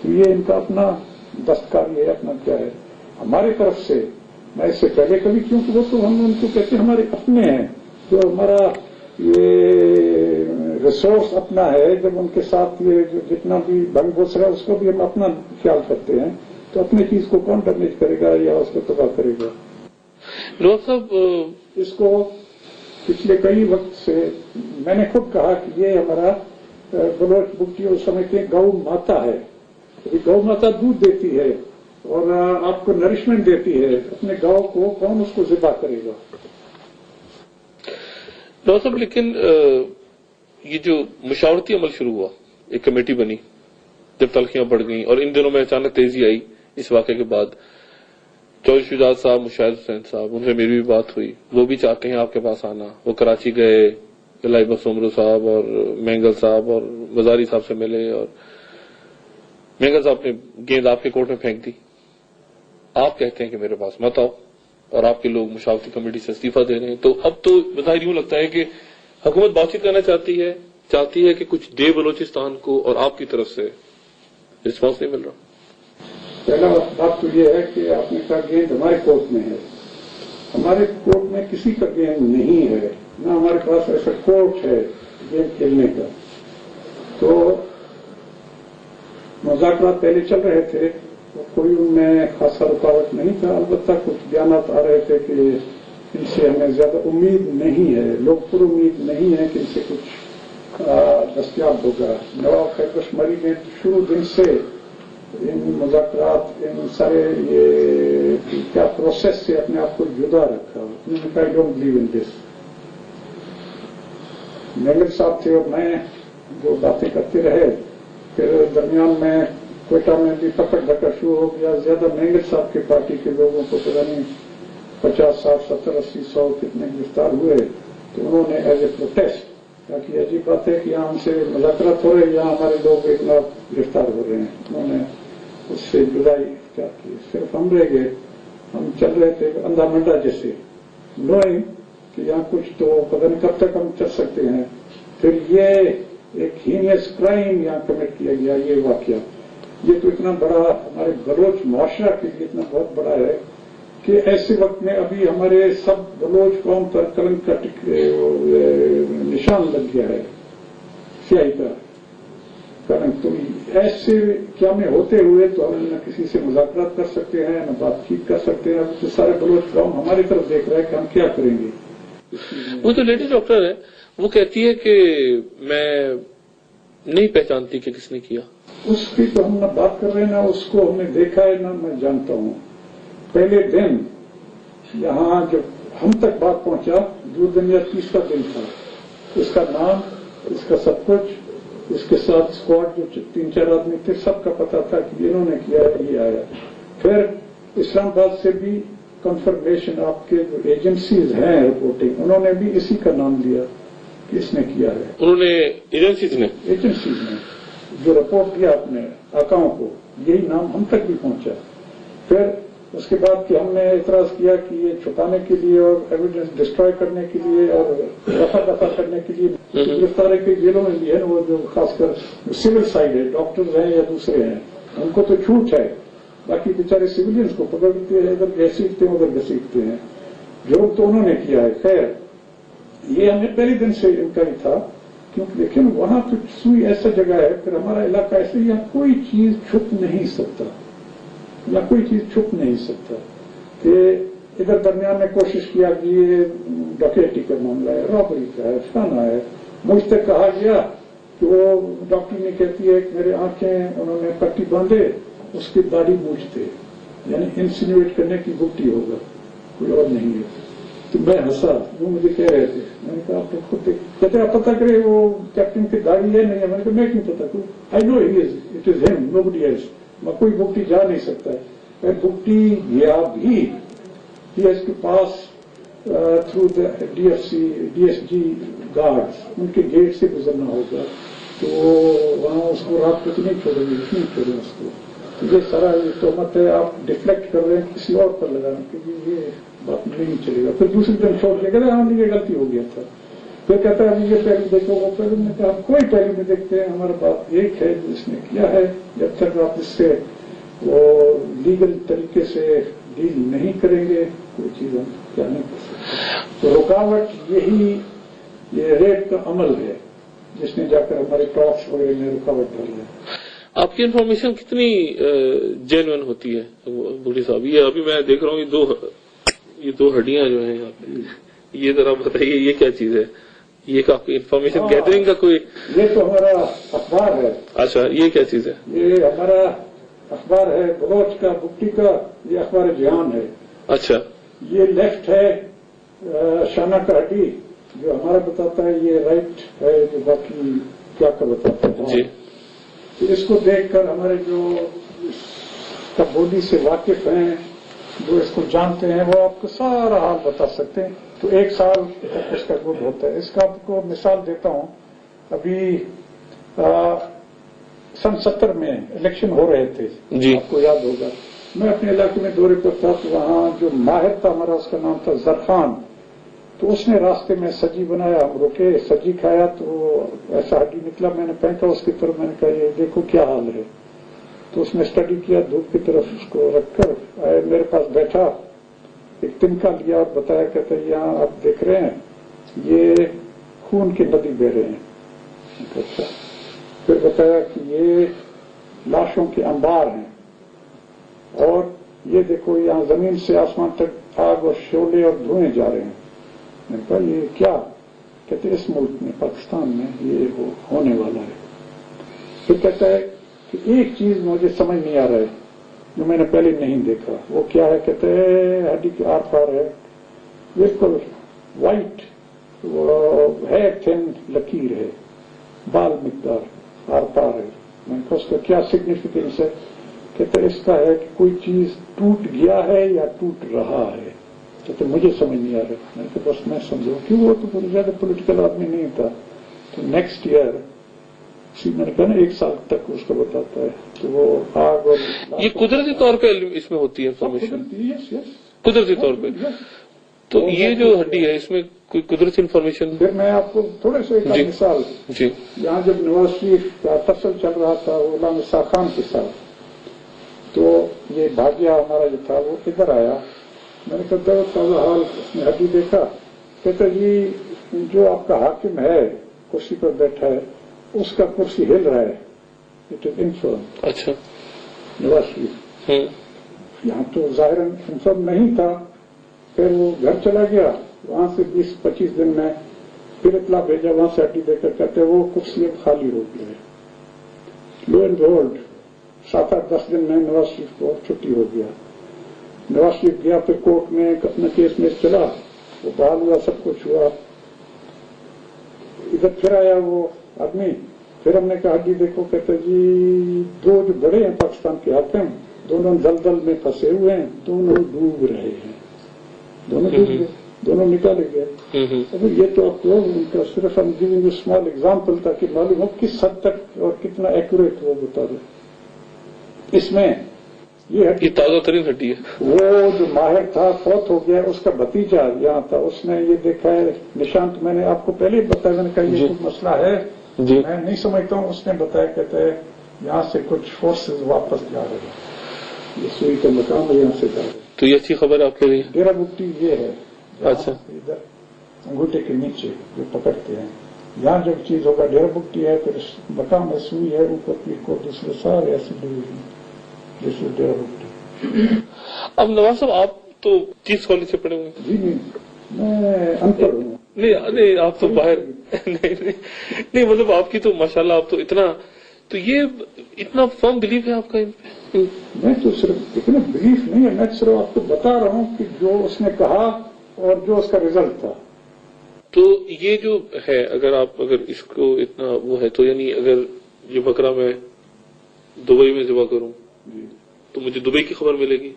तो ये इनका अपना दस्तकारी है, अपना क्या है। हमारी तरफ से मैं इससे पहले कभी, क्योंकि वो तो हम उनको कहते हैं हमारे अपने हैं, जो हमारा ये रिसोर्स अपना है, जब उनके साथ ये जो जितना भी भंग घुस रहा है उसको भी हम अपना ख्याल करते हैं, तो अपनी चीज को कौन डैमेज करेगा या उसको तबाह करेगा। लोग सब इसको पिछले कई वक्त से मैंने खुद कहा कि ये हमारा बलोच बुक्ति उस समय के गौ माता है, गौ माता दूध देती है और आपको नरिशमेंट देती है, अपने गौ को कौन उसको ज़िबा करेगा। डॉक्टर साहब, लेकिन ये जो मुशावरती अमल शुरू हुआ, एक कमेटी बनी, जब तलखियां बढ़ गई और इन दिनों में अचानक तेजी आई इस वाक़े के बाद, चौधरी शुजात साहब, मुशाहिद हुसैन साहब, उनसे मेरी भी बात हुई, वो भी चाहते हैं आपके पास आना। वो कराची गए, लाइबस उमरू साहब और मेंगल साहब और वजारी साहब से मिले और मेंगल साहब ने गेंद आपके कोर्ट में फेंक दी। आप कहते हैं कि मेरे पास मत आओ और आपके लोग मुशावरती कमेटी से इस्तीफा दे रहे हैं। तो अब तो बज़ाहिर यूं लगता है कि हुकूमत बातचीत करना चाहती है कि कुछ दे बलोचिस्तान को, और आपकी तरफ से रिस्पॉन्स नहीं मिल रहा। पहला बात तो ये है कि आपने कहा गेंद हमारे कोर्ट में है, हमारे कोर्ट में किसी का गेंद नहीं है, ना हमारे पास ऐसा कोर्ट है गेंद खेलने का। तो मुज़ाकरात पहले चल रहे थे, तो कोई उनमें खासा रुकावट नहीं था। अलबत्ता कुछ बयानात आ रहे थे कि इनसे हमें ज्यादा उम्मीद नहीं है, लोग पूरी उम्मीद नहीं है कि इनसे कुछ दस्तयाब होगा। नवाब खैबरशमरी ने शुरू दिन से इन मुज़ाकरात, इन सारे ये क्या प्रोसेस से अपने आप को जुदा रखा। उन्होंने कहा I don't believe in this. Mengal साहब थे और मैं जो बातें करते रहे, फिर दरमियान में कोयटा में भी पकड़ धक्का शुरू हो गया। ज्यादा मेंगल साहब के पार्टी के लोगों को पता नहीं 50, 60, 70, 80, 100 कितने गिरफ्तार हुए। तो उन्होंने एज ए प्रोटेस्ट कहा कि अजीब बात है कि यहाँ हमसे मुज़ाकरात हो रहे, यहाँ हमारे लोग एक लाख गिरफ्तार हो रहे हैं। उन्होंने उससे जुदाई क्या की, सिर्फ हम रह गए। हम चल रहे थे अंधा मंडा जैसे, नोइंग कि यहाँ कुछ तो पता नहीं कब तक हम चल सकते हैं। फिर ये एक हीनियस क्राइम यहाँ कमिट किया गया, ये वाकया, ये तो इतना बड़ा हमारे बलोच मुआशरा के लिए इतना बहुत बड़ा है कि ऐसे वक्त में अभी हमारे सब बलोच कौम पर कलंक का निशान लग गया है, स्याही का कलंक। तो ऐसे क्या में होते हुए तो हम न किसी से मुज़ाकरात कर सकते हैं, न बातचीत कर सकते हैं। अब तो सारे बलोच कौम हमारी तरफ देख रहा है कि हम क्या करेंगे। वो जो लेडी डॉक्टर है वो कहती है कि मैं नहीं पहचानती कि किसने किया। उसकी तो हम न बात कर रहे हैं, ना उसको हमने देखा है, ना मैं जानता हूँ। पहले दिन यहाँ जब हम तक बात पहुंचा, 2 दिन या 30वां दिन था, इसका नाम, इसका सब कुछ, इसके साथ स्क्वाड जो 3-4 आदमी थे, सबका पता था कि इन्होंने किया, ये आया। फिर इस्लामाबाद से भी कंफर्मेशन, आपके जो एजेंसीज हैं रिपोर्टिंग, उन्होंने भी इसी का नाम लिया कि इसने किया है। उन्होंने एजेंसीज ने जो रिपोर्ट किया अपने आकाओं को, यही नाम हम तक भी पहुंचा। फिर उसके बाद कि हमने एतराज किया कि ये छुपाने के लिए और एविडेंस डिस्ट्रॉय करने के लिए और रफा दफा करने के लिए गिरफ्तारी के जेलों में भी है ना, वो जो खासकर सिविल साइड है, डॉक्टर्स हैं या दूसरे हैं, उनको तो छूट है, बाकी बेचारे सिविलियंस को पकड़ते हैं, इधर घसीटते हैं उधर घसीटते हैं। जुर्म तो उन्होंने किया है। खैर, ये हमें पहले दिन से इनका ही था क्योंकि देखिए ना वहां तो सुई ऐसा जगह है, फिर हमारा इलाका ऐसे, यहाँ कोई चीज छुप नहीं सकता, या कोई चीज छुप नहीं सकता। कि इधर दरमियान में कोशिश किया कि ये डकैती का मामला है, रॉबरी का है, फलाना है, मुझसे कहा गया कि वो डॉक्टर ने कहती है कि मेरे आंखें उन्होंने पट्टी बांधे, उसकी दाढ़ी मूछते, यानी इंसिनुएट करने की गुप्ती होगा, कोई और नहीं है। तो मैं हंसा, वो मुझे कह रहे थे, मैंने कहा आप खुद कहते आप पता करे वो कैप्टन की दाढ़ी है नहीं है, मैंने कहा मैं क्यों पता करूं, I know he is, it is him, nobody else, मैं कोई गुप्ती जा नहीं सकता है। मैं गुप्ती गया भी, he has to pass through the DSG guards, उनके गेट से गुजरना होगा, तो वहां उसको रात को नहीं छोड़ेंगे, नहीं छोड़ेंगे उसको। तो ये सारा ये तोहमत है, आप डिफ्लेक्ट कर रहे हैं किसी और पर लगाना, क्योंकि ये बात नहीं चलेगा। फिर दूसरे दिन छोड़ के कहते हाँ ये गलती हो गया था, फिर कहता है अभी ये पहलू देखो, वो पहलू में कहा कोई पहलू नहीं देखते हैं, हमारा बात एक है जिसने किया है, जब तक आप इससे वो लीगल तरीके से डील नहीं करेंगे कोई चीज हम क्या नहीं कर सकते। तो रुकावट यही ये रेप का अमल है जिसने जाकर हमारे टॉक्स वगैरह में रुकावट डाली है। आपकी इन्फॉर्मेशन कितनी जेन्युइन होती है बूढ़ी साहब? ये अभी मैं देख रहा हूँ ये दो हड्डियां जो हैं यहाँ पे, ये जरा बताइए ये क्या चीज है? ये आपकी इन्फॉर्मेशन गैदरिंग का कोई? ये तो हमारा अखबार है। अच्छा, ये क्या चीज है? ये हमारा अखबार है बलोच का, बुट्टी का, ये अखबार जिहान है। अच्छा, ये लेफ्ट है शाना का हड्डी जो हमारा बताता है, ये राइट है जो बाकी क्या का बताता है जी। तो इसको देखकर हमारे जो बोली से वाकिफ हैं, जो इसको जानते हैं, वो आपको सारा हाल बता सकते हैं। तो एक साल तक इसका गुड होता है। इसका आपको मिसाल देता हूं, अभी सन 70 में इलेक्शन हो रहे थे जी, आपको याद होगा। मैं अपने इलाके में दौरे पर था, तो वहां जो माहिर था हमारा, उसका नाम था जरखान, तो उसने रास्ते में सजी बनाया, हम रुके, सजी खाया, तो ऐसा हड्डी निकला, मैंने फेंका उसकी तरफ, मैंने कहा ये देखो क्या हाल है। तो उसने स्टडी किया, धूप की तरफ उसको रखकर आया, मेरे पास बैठा, एक तिनका लिया और बताया, कहते यहाँ आप देख रहे हैं ये खून की नदी बह रहे हैं। अच्छा, फिर बताया कि ये लाशों के अंबार हैं, और ये देखो यहाँ जमीन से आसमान तक आग और शोले और धुएं जा रहे हैं। मैंने कहा ये क्या? कहते इस मुल्क में, पाकिस्तान में ये होने वाला है। फिर कहता है कि एक चीज मुझे समझ नहीं आ रहा है जो मैंने पहले नहीं देखा, वो क्या है? कहते हैं हड्डी के आर पार है, बिल्कुल व्हाइट है, थिन लकीर है, बाल मिकदार आर पार है। मैंने कहा उसका क्या सिग्निफिकेंस है? कहते इसका है कि कोई चीज टूट गया है या टूट रहा है। तो मुझे समझ नहीं आ रहा। मैंने कहा बस मैं समझू कि वो तो बहुत ज्यादा पॉलिटिकल आदमी नहीं था। तो नेक्स्ट ईयर मैंने कहा ना एक साल तक उसको बताता है, तो वो आग और ये कुदरती तौर पे इसमें होती है इन्फॉर्मेशन, कुदरती तौर पे। तो ये जो हड्डी है इसमें कोई कुदरती इन्फॉर्मेशन? फिर मैं आपको थोड़े से एक मिसाल जी, यहाँ जब नवाज शरीफ का फसल चल रहा था गुलाम इसा खान के साथ, तो ये भाग्या हमारा जो था वो इधर आया। मैंने कहा ताजा हाल, उसने हड्डी देखा, कहता जी जो आपका हाकिम है कुर्सी पर बैठा है उसका कुर्सी हिल रहा है, इट इज इनफर्म। अच्छा, नवाज शरीफ यहाँ तो जाहिरन इनफर्म नहीं था। फिर वो घर चला गया, वहां से 20-25 दिन में फिर इतला भेजा, वहां से हड्डी देकर कहते वो कुर्सी अब खाली हो गई है। लो एंड बेहोल्ड 7-8-10 दिन में नवाज शरीफ को छुट्टी हो गया। नवाज शरीफ गया, फिर कोर्ट में अपना केस में चला, वो बहाल हुआ, सब कुछ हुआ। इधर फिर आया वो आदमी, फिर हमने कहा हड्डी देखो, कहते जी दो जो बड़े हैं पाकिस्तान के हाकिम, दोनों दलदल में फंसे हुए हैं, दोनों डूब रहे हैं, दोनों डूब गए, दोनों निकाले गए। अब ये तो आपको उनका सिर्फ हम गिविंग यू स्मॉल एग्जाम्पल ताकि मालूम हो किस हद तक और कितना एक्यूरेट वो बता रहे। इसमें ये ताजा तरीन हड्डी है। वो जो माहिर था फौत हो गया, उसका भतीजा यहाँ था, उसने ये देखा है निशांत, मैंने आपको पहले बताया, मैंने कहा ये कुछ मसला है जी, मैं नहीं समझता हूँ। उसने बताया, कहते हैं यहाँ से कुछ फोर्सेज वापस जा रहे हैं, ये सुई का मकाम यहाँ से जा रहे हैं। तो ये अच्छी खबर है आपके लिए। डेरा बुट्टी ये है, अच्छा, इधर अंगूठे के नीचे जो पकड़ते हैं यहाँ जब चीज होगा ढेर बुकटी है, फिर बटा में सुई है, ऊपर पीठ को दूसरे सारे ऐसे जैसे ढेर बुकटी। अब नवाज साहब आप तो चीफ कॉलेज से पढ़े हुए हैं? जी नहीं, मैं अनपढ़ हूँ। नहीं आप तो बाहर नहीं मतलब आपकी तो माशाल्लाह आप तो इतना, तो ये इतना फर्म बिलीफ है आपका इन पे? मैं तो सिर्फ इतना बिलीफ नहीं है, मैं सिर्फ आपको बता रहा हूँ कि जो उसने कहा और जो उसका रिजल्ट था। तो ये जो है, अगर इसको इतना वो है, तो यानी अगर ये बकरा मैं दुबई में ज़िबा करूं तो मुझे दुबई की खबर मिलेगी?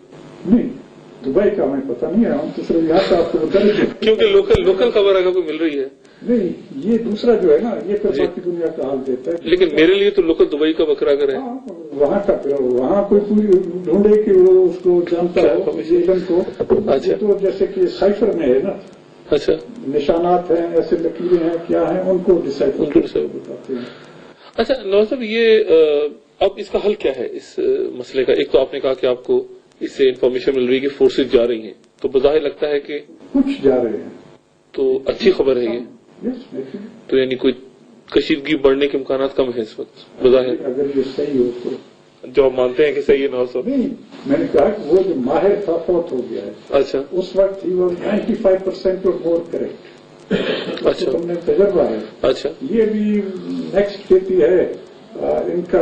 नहीं, दुबई का हमें पता नहीं है, हम तो सिर्फ यहाँ से आपको बता रहे हैं। क्योंकि लोकल खबर अगर कोई मिल रही है। नहीं, ये दूसरा जो है ना, ये फिर बाकी दुनिया का हाल देता है। लेकिन मेरे लिए तो लोकल दुबई का बकरा अगर है, वहाँ कोई पूरी ढूंढे कि वो उसको जानता हो जीवन को। अच्छा, तो जैसे कि साइफर में है ना, अच्छा निशानात हैं, ऐसे लकीरें हैं, क्या है, उनको डिसाइफर बताते हैं। अच्छा नवाज साहब, ये अब इसका हल क्या है इस मसले का? एक तो आपने कहा कि आपको इससे इंफॉर्मेशन मिल रही है कि फोर्सेज जा रही हैं, तो बज़ाहिर लगता है कि कुछ जा रहे हैं, तो अच्छी खबर है ये। तो यानी कोई कशीदगी बढ़ने के इम्कान कम है इस वक्त बज़ाहिर, अगर ये सही हो तो। जो आप मानते हैं कि सही है नवाज साहब? नहीं, मैंने कहा कि वो जो माहिर था फौत हो गया है। अच्छा, उस वक्त ही वो 95% और मोर करेक्ट। अच्छा, हमने तजर्बा है। अच्छा, ये भी नेक्स्ट खेती है, इनका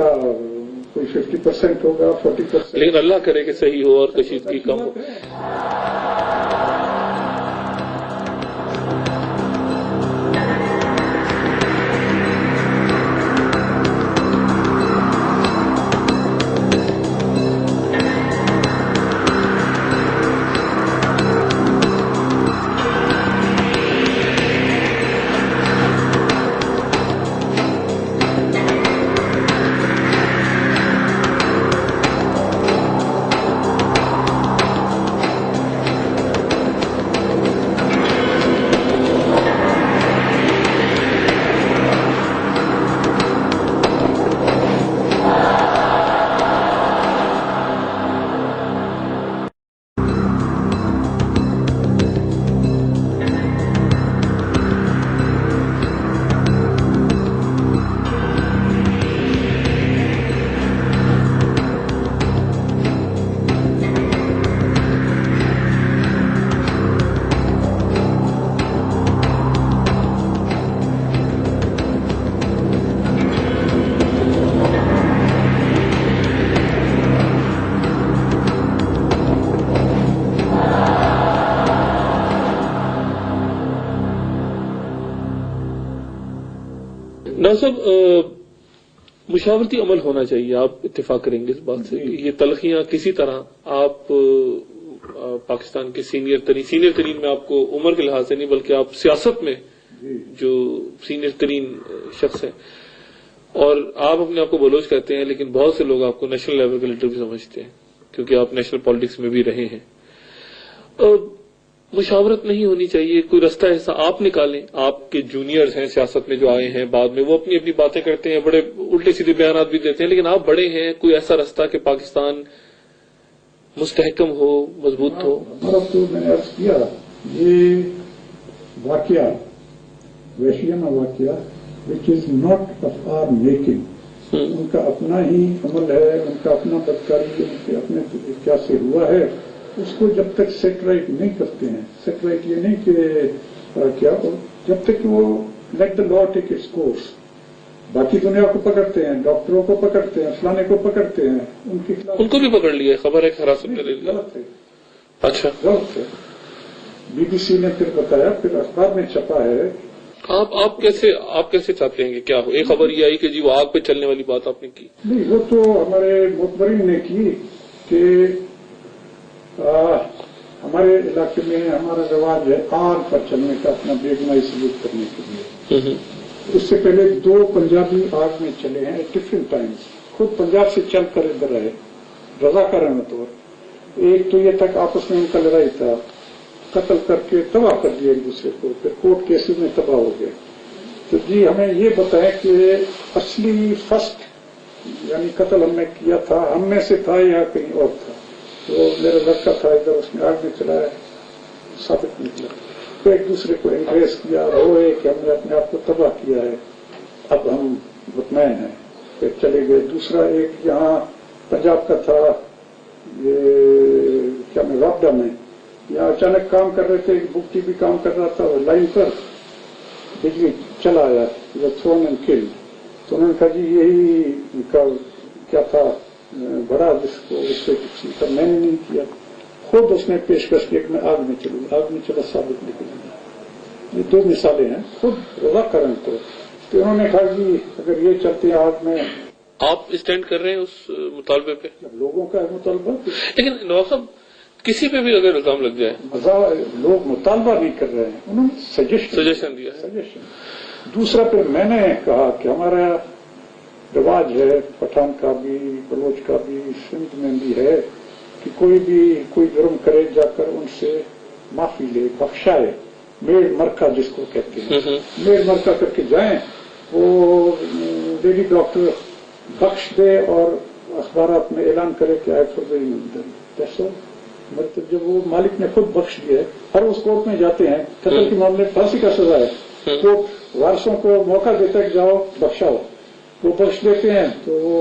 कोई 50% होगा, 40%। लेकिन अल्लाह करे कि सही हो और कशीदगी कम हो। साहब, मुशावरती अमल होना चाहिए, आप इत्तेफाक करेंगे इस बात से कि ये तलखियां किसी तरह आप पाकिस्तान के सीनियर तरीन में, आपको उम्र के लिहाज से नहीं बल्कि आप सियासत में जो सीनियर तरीन शख्स हैं, और आप अपने आप को बलोच कहते हैं, लेकिन बहुत से लोग आपको नेशनल लेवल का लीडर भी समझते हैं क्योंकि आप नेशनल पॉलिटिक्स में भी रहे हैं। मुशावरत नहीं होनी चाहिए, कोई रास्ता ऐसा आप निकालें। आपके जूनियर्स हैं सियासत में जो आए हैं बाद में, वो अपनी अपनी बातें करते हैं, बड़े उल्टे सीधे बयान भी देते हैं, लेकिन आप बड़े हैं, कोई ऐसा रास्ता कि पाकिस्तान मुस्तहकम हो, मजबूत हो। तो मैंने अर्ज किया, ये वाकया वैशियाना वाकया which is not of our making, उनका अपना ही अमल है, उनका अपना बदकारी, उनके अपने क्या से हुआ है, उसको जब तक सेट राइट नहीं करते हैं, सेट राइट ये नहीं कि क्या, जब तक वो let the law take its course, बाकी दुनिया को पकड़ते हैं, डॉक्टरों को पकड़ते हैं, फलाने को पकड़ते हैं, उनके खिलाफ उनको भी पकड़ लिया, खबर है हिरासत में ले लिया। गलत है, अच्छा गलत है। बीबीसी ने फिर बताया, फिर अखबार में छपा है। आप कैसे चाहते हैं कि क्या हो? एक खबर ये आई कि जी वो आग पे चलने वाली बात आपने की। नहीं, वो तो हमारे मुखबरीन ने की कि हमारे इलाके में हमारा रिवाज है आग पर चलने का, अपना बेगुनाही सबूत करने के लिए। उससे पहले 2 पंजाबी आग में चले हैं एट डिफरेंट टाइम्स, खुद पंजाब से चल कर इधर आए रजाकाराना तौर। एक तो ये तक आपस में उनका लड़ाई था, कत्ल करके तबाह कर दिया एक दूसरे को, फिर कोर्ट केसेस में तबाह हो गए। तो जी हमें ये बताएं कि असली फर्स्ट यानी कत्ल हमने किया था, हम में से था या कहीं और था? तो मेरा लड़का था इधर, उसने आग में चलाया, साबित निकला। तो एक दूसरे को एम्ब्रेस किया, रोए कि हमने अपने आप को तबाह किया है, अब हम मुतमैन हैं, फिर चले गए। दूसरा एक यहाँ पंजाब का था, ये क्या मैं वापडा में, यहाँ अचानक काम कर रहे थे, बुकटी भी काम कर रहा था, और लाइन पर बिजली चला आया, थ्रोन एंड किल। तो उन्होंने कहा जी यही इनका क्या था बड़ा, जिसको उससे कुछ मैंने नहीं किया। खुद उसने पेशकश की कि मैं आग में चलूंगा, आग में चला साबित निकलूंगा। ये दो मिसालें हैं, खुद रवा करन को। तो उन्होंने कहा कि अगर ये चलते हैं आग में, आप स्टैंड कर रहे हैं उस मुतालबे पे? लोगों का मुतालबा, लेकिन नवाब साहब किसी पे भी अगर इल्जाम लग जाए, लोग मुतालबा नहीं कर रहे हैं, उन्होंने सजेशन दिया है। सजेशन। दूसरा पे मैंने कहा कि हमारा रिवाज है, पठान का भी, बलोच का भी, सिंध में भी है कि कोई जुर्म करे जाकर उनसे माफी ले, बख्शाए, मेड़ मरका जिसको कहते हैं, मेड़ मरका करके जाएं, वो लेडी डॉक्टर बख्श दे और अखबारात में ऐलान करे कि आई फॉर मतलब जब वो मालिक ने खुद बख्श दिया है, हर उस कोर्ट में जाते हैं, कत्ल के मामले फांसी का सजा है, कोर्ट वारसों को मौका देता है कि जाओ बख्शाओ, वो बख्श देते हैं तो वो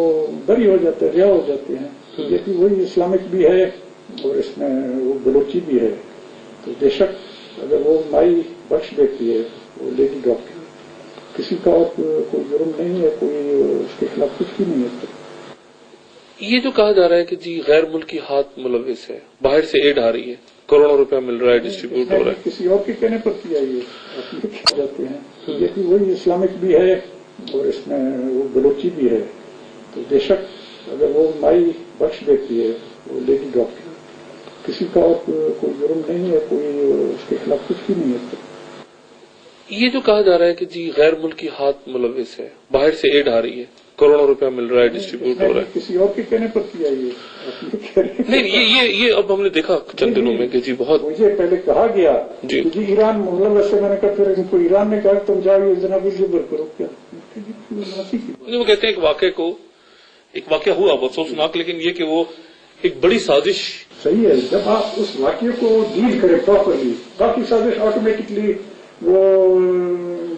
बरी हो जाते हैं, रिहा हो जाते हैं। ये भी वही इस्लामिक भी है और इसमें वो बलोची भी है। तो बेशक अगर वो माई बख्श देती है, वो लेडी डॉक्टर, किसी का और कोई जुर्म नहीं है, कोई उसके खिलाफ कुछ भी नहीं है। ये जो कहा जा रहा है कि जी गैर मुल्की हाथ मुलविस है, बाहर से एड आ रही है, करोड़ों रुपया मिल रहा है, डिस्ट्रीब्यूट हो रहा है, किसी और के कहने पर किया ये जाते हैं। ये भी वही इस्लामिक भी है और इसमें वो बलोची भी है। तो बेशक अगर वो माई बख्श देती है, वो लेडी डॉक्टर, किसी का और कोई जुर्म नहीं है, कोई उसके खिलाफ कुछ भी नहीं है। ये जो कहा जा रहा है कि जी गैर मुल्की हाथ मुलविस है, बाहर से एड आ रही है, करोड़ों रुपया मिल रहा है, डिस्ट्रीब्यूट हो रहा है, किसी और के कहने पर किया ये नहीं, ये अब हमने देखा चंद दिनों में कि जी बहुत, मुझे पहले कहा गया जी ईरान, मतलब वैसे मैंने कहा, फिर इनको ईरान ने कहा तुम जाओ ये जनाबी जिबर करो, क्या वो कहते हैं एक वाकया हुआ बहुत अफसोसनाक, लेकिन ये कि वो एक बड़ी साजिश। सही है, जब आप उस वाकये को डील करें प्रॉपरली, बाकी साजिश ऑटोमेटिकली वो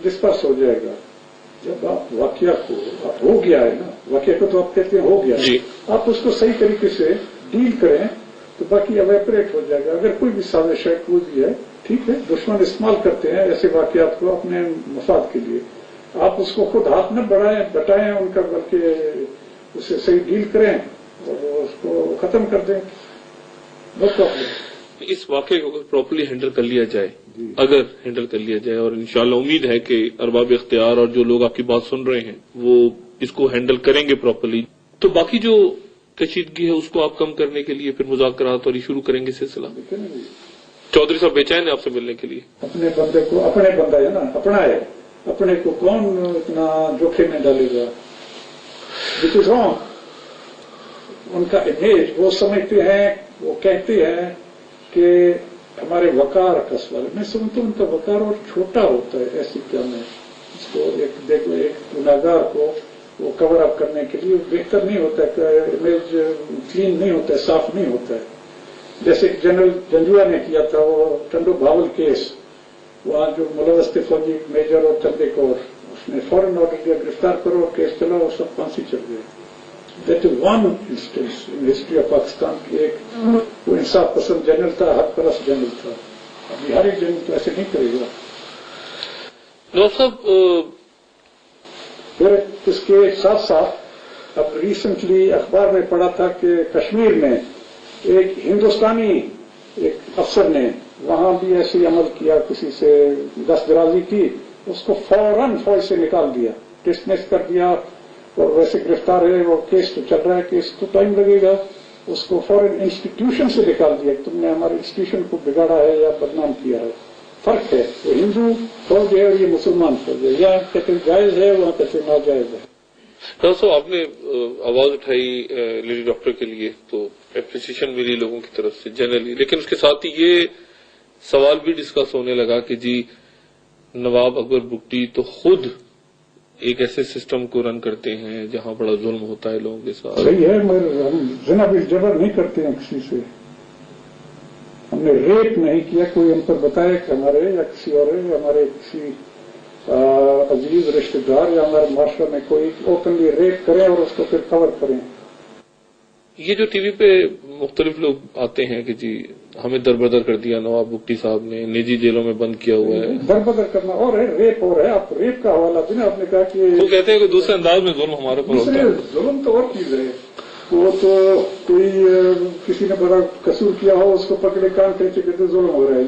डिस्पर्स हो जाएगा। जब आप वाकया को, आप हो गया है ना, वाकया को तो आप कहते हैं हो गया, आप उसको सही तरीके से डील करें तो बाकी एवेपोरेट हो जाएगा। अगर कोई भी साजिश है, कोई भी है, ठीक है, दुश्मन इस्तेमाल करते हैं ऐसे वाकयात को अपने मफाद के लिए, आप उसको खुद हाथ न बटाएं उनका, बल्कि उसे सही डील करें और उसको खत्म कर दें, नो प्रॉब्लम। इस वाकये को प्रॉपर्ली हैंडल कर लिया जाए, अगर हैंडल कर लिया जाए, और इंशाल्लाह उम्मीद है कि अरबाब इख्तियार और जो लोग आपकी बात सुन रहे हैं वो इसको हैंडल करेंगे प्रॉपर्ली, तो बाकी जो कशीदगी है उसको आप कम करने के लिए फिर मुज़ाकरात और शुरू करेंगे सिलसिला। चौधरी साहब बेचैन है आपसे मिलने के लिए। अपने बंदे को, अपने बंदा है ना, अपना है, अपने को कौन इतना जोखिम में डालेगा, दिस इज रॉन्ग। उनका इमेज वो समझते हैं, वो कहते हैं कि हमारे वकार का सवाल, मैं समझता हूँ उनका वकार और छोटा होता है, ऐसी क्या मैं इसको देखो, एक गुनाहगार को वो कवर अप करने के लिए बेहतर नहीं होता है, इमेज क्लीन नहीं होता है, साफ नहीं होता है। जैसे जनरल जंजुआ ने किया था वो टंडो भावल केस, वहां जो मुलविस थे फौजी मेजर और चंदे कौर, उसने फौरन ऑर्डर दिया गिरफ्तार करो, केस चला और सब फांसी चल गए। That is one instance in history of Pakistan की, एक वो इंसाफ पसंद जनरल था, हक परस्त जनरल था। अभी हर एक जनरल तो ऐसे नहीं करेगा। नवाब साहब, फिर इसके साथ साथ अब रिसेंटली अखबार में पढ़ा था कि कश्मीर में एक हिंदुस्तानी एक अफसर ने वहां भी ऐसे ही अमल किया, किसी से दस्तदराजी की, उसको फौरन फौज से निकाल दिया, डिसमिस कर दिया, और वैसे गिरफ्तार है, वो केस तो चल रहा है, केस तो टाइम लगेगा, उसको फौरन इंस्टीट्यूशन से निकाल दिया, तुमने हमारे इंस्टीट्यूशन को बिगाड़ा है या बदनाम किया है। फर्क है, वो हिंदू फौज है और ये मुसलमान फौज है, यहाँ कहते जायज है, वहां कहते नाजायज है। डॉक्टर साहब, आपने आवाज उठाई लेडी डॉक्टर के लिए, तो एप्रिसिएशन मिली लोगों की तरफ से जनरली, लेकिन उसके साथ ही ये सवाल भी डिस्कस होने लगा कि जी नवाब अकबर बुगटी तो खुद एक ऐसे सिस्टम को रन करते हैं जहां बड़ा जुल्म होता है लोगों के साथ। सही है, मगर हम जना भी जबर नहीं करते हैं किसी से, हम हमने रेप नहीं किया, कोई हम पर बताए कि हमारे या किसी और हमारे किसी अजीज रिश्तेदार या हमारे माशरे में कोई ओपनली रेप करे और उसको फिर कवर करें। ये जो टीवी पे मुख्तलिफ लोग आते हैं कि जी हमें दरबदर कर दिया नवाब भुट्टी साहब ने, निजी जेलों में बंद किया हुआ है, दरबदर करना और है, रेप और है। आप रेप का हवाला देना, आपने कहा कि वो कहते हैं कि दूसरे अंदाज में जुल्म हमारे पर होता है। जुल्म तो और चीज है, वो तो कोई किसी ने बड़ा कसूर किया हो उसको पकड़े कान खींचे कहते जुल्म हो रहा है,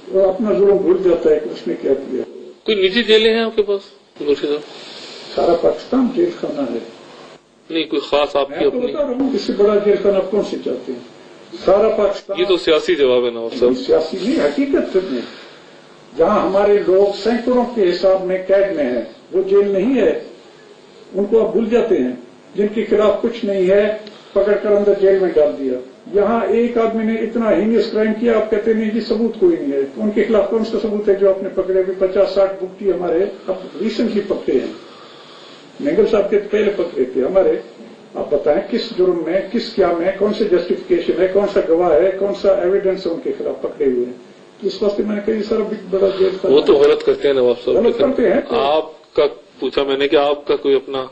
वो अपना जुल्म भूल जाता है कि उसने क्या किया। कोई निजी जेलें हैं आपके पास मुर्शिद साहब? सारा पाकिस्तान जेल खाना है। नहीं कोई खास आपकी मैं तो अपनी? बता रहा हूँ, इससे बड़ा जेल खाना कौन से चाहते हैं? सारा पाकिस्तान। ये तो सियासी जवाब है नवाब साहब। सियासी नहीं, हकीकत में जहाँ हमारे लोग सैकड़ों के हिसाब में कैद में है, वो जेल नहीं है। उनको आप भूल जाते हैं, जिनके खिलाफ कुछ नहीं है पकड़कर अंदर जेल में डाल दिया। यहाँ एक आदमी ने इतना हीनियस क्राइम किया, आप कहते नहीं जी सबूत कोई नहीं है। तो उनके खिलाफ कौन सा सबूत है जो आपने पकड़े? भी 50-60 भुट्टी हमारे अब रिसेंटली पकड़े हैं। नेंगल साहब के पहले पकड़े थे हमारे। आप बताएं किस जुर्म में, किस क्या में, कौन से जस्टिफिकेशन है, कौन सा गवाह है, कौन सा एविडेंस है उनके खिलाफ पकड़े हुए हैं। इस वास्ते मैंने कही सर बड़ा जेल का वो तो गलत करते हैं नवाब साहब, गलत करते हैं। आपका पूछा मैंने कि आपका कोई अपना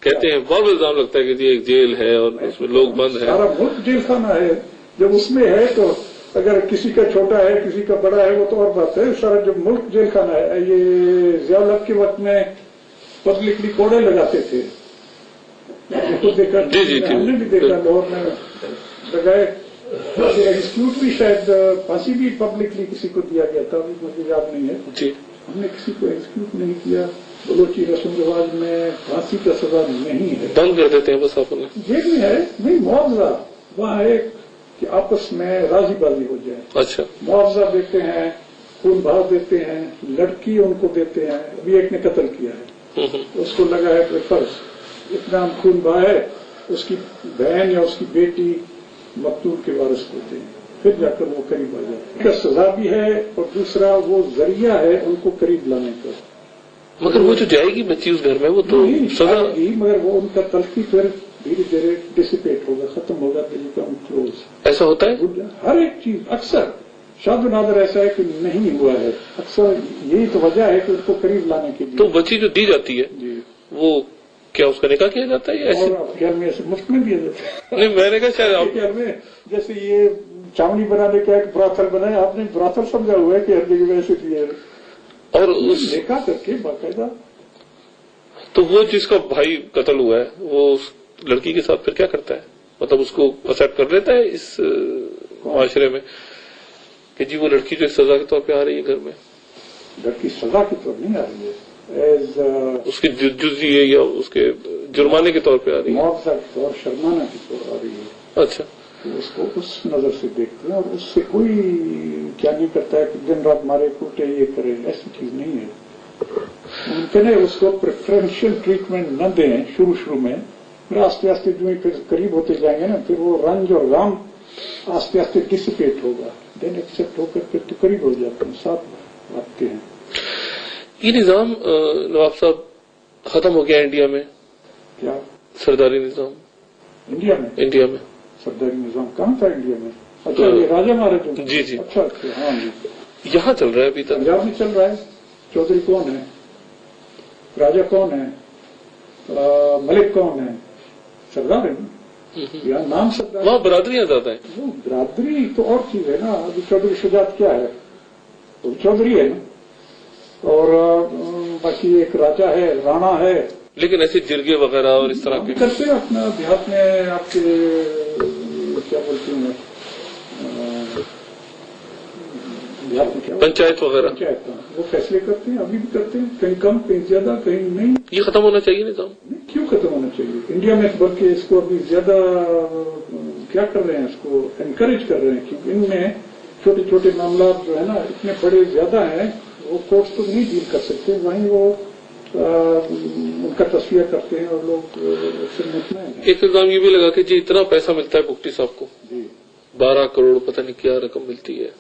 कहते हैं बहुत इल्जाम लगता है कि जी एक जेल है और उसमें लोग बंद है। सारा मुल्क जेल खाना है। जब उसमें है तो अगर किसी का छोटा है किसी का बड़ा है वो तो और बात है। सारा जब मुल्क जेल खाना है। ये ज़ियाउल के वक्त में पब्लिकली कोड़े लगाते थे, तो देखा जी हमने भी देखा, लाहौर में लगाए। एग्जीक्यूट भी शायद फांसी भी पब्लिकली किसी को दिया गया था, अभी मुझे याद नहीं है जी। हमने किसी को एग्जीक्यूट नहीं किया। बलोची रस्म रिवाज में फांसी का सजा नहीं है, बंद कर देते हैं बस आपने। जेल में है नहीं, मुआवजा वहाँ है कि आपस में राजीबाजी हो जाए। अच्छा, मुआवजा देते हैं, खून भाव देते हैं, लड़की उनको देते हैं। अभी एक ने कत्ल किया है, उसको लगा है प्रेफर्स, इतना खून भाव है, उसकी बहन या उसकी बेटी मकतूल के वारिस होते हैं, फिर जाकर वो करीब आ जाते हैं। सजा भी है और दूसरा वो जरिया है उनको करीब लाने का। मगर वो जो जाएगी बच्ची उस घर में वो तो सजा, मगर वो उनका तलखी फिर धीरे धीरे डिसिपेट होगा, खत्म होगा, बिल्कुल क्लोज। ऐसा होता है हर एक चीज। अक्सर शाद नादर ऐसा है कि नहीं हुआ है, अक्सर यही तो वजह है कि उसको करीब लाने के लिए। तो बच्ची जो दी जाती है वो क्या उसका निकाह किया जाता है? ऐसे घर में ऐसे मुफ्त में दिया जाता है? नहीं, मैंने कहा शायद घर में जैसे ये चावनी बनाने का एक ब्राथल बनाया, आपने ब्राथल समझा हुआ है कि हर जगह वैसे दिया है और उस देखा करके बाकायदा। तो वो जिसका भाई कत्ल हुआ है वो उस लड़की के साथ फिर क्या करता है? मतलब उसको एक्सेप्ट कर लेता है इस माशरे में कि जी वो लड़की जो सजा के तौर पे आ रही है घर में? लड़की सजा के तौर नहीं आ रही है, एज उसकी जुजी है या उसके जुर्माने के तौर पे आ रही है? मुआवजा के तौर, शर्माना के तौर आ रही है। अच्छा, तो उसको उस नजर से देखते हैं और उससे कोई क्या नहीं करता है कि दिन रात मारे कूटे ये करे, ऐसी चीज नहीं है। मुमकिन है उसको प्रेफरेंशियल ट्रीटमेंट न दें शुरू में, फिर आस्ते आस्ते जो फिर करीब होते जाएंगे ना, फिर वो रंज और गम आस्ते आस्ते डिसिपेट होगा, देन एक्सेप्ट होकर फिर तो करीब हो जाते हैं, साथ रखते हैं। ये निजाम नवाब साहब खत्म हो गया इंडिया में? क्या सरदारी निजाम इंडिया में? इंडिया में सरदारी निजाम कहाँ था इंडिया में? अच्छा, ये राजा महाराजा? जी जी। अच्छा अच्छा, हाँ जी। यहाँ चल रहा है अभी तक? पंजाब में चल रहा है। चौधरी कौन है, राजा कौन है, मलिक कौन है? सरदार है ना, यहाँ नाम सरदार। वहाँ बरादरियां ज्यादा है। वो बरादरी तो और चीज है ना। अभी चौधरी शुजात क्या है, वो चौधरी है ना, और बाकी एक राजा है, राणा है। लेकिन ऐसे जिरगे वगैरह और इस तरह के करते हैं अपना देहात में। आपके क्या बोलते हैं देहात में, क्या पंचायत वगैरह, पंचायत, वो फैसले करते हैं, अभी भी करते हैं, कहीं कम कहीं ज्यादा कहीं नहीं। ये खत्म होना चाहिए निजाम? क्यों खत्म होना चाहिए? इंडिया में बल्कि इसको अभी ज्यादा क्या कर रहे हैं, इसको एनकरेज कर रहे हैं, क्योंकि इनमें छोटे छोटे मामला जो है ना इतने बड़े ज्यादा हैं, वो कोर्ट्स तो नहीं डील कर सकते, वहीं वो उनका तस्वीर करते हैं और लोग में। एक इल्जाम ये भी लगा कि जी इतना पैसा मिलता है भुट्टी साहब को, 12 करोड़ पता नहीं क्या रकम मिलती है,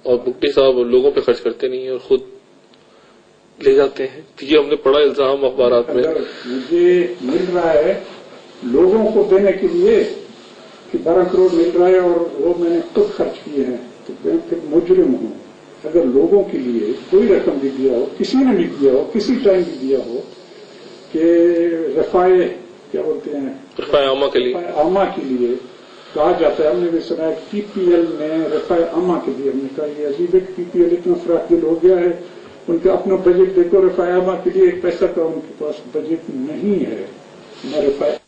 और भुट्टी साहब लोगों पे खर्च करते नहीं है और खुद ले जाते हैं। तो ये हमने पढ़ा इल्जाम अखबारात में। मुझे मिल रहा है लोगों को देने के लिए, कि 12 करोड़ मिल रहा है और वो मैंने खुद खर्च किए हैं, तो मैं फिर मुजरिम हूँ। अगर लोगों के लिए कोई रकम भी दिया हो, किसी ने भी दिया हो, किसी टाइम भी दिया हो, कि रफाए क्या बोलते हैं, रफाए आमा के लिए, आमा के लिए कहा जाता है। हमने भी सुना है पीपीएल ने रफाए आमा के लिए, हमने कहा ये अजीब है, पीपीएल इतना फराखदिल हो गया है, उनका अपना बजट देखो, रफाए आमा के लिए एक पैसा का उनके पास बजट नहीं है। न रफाए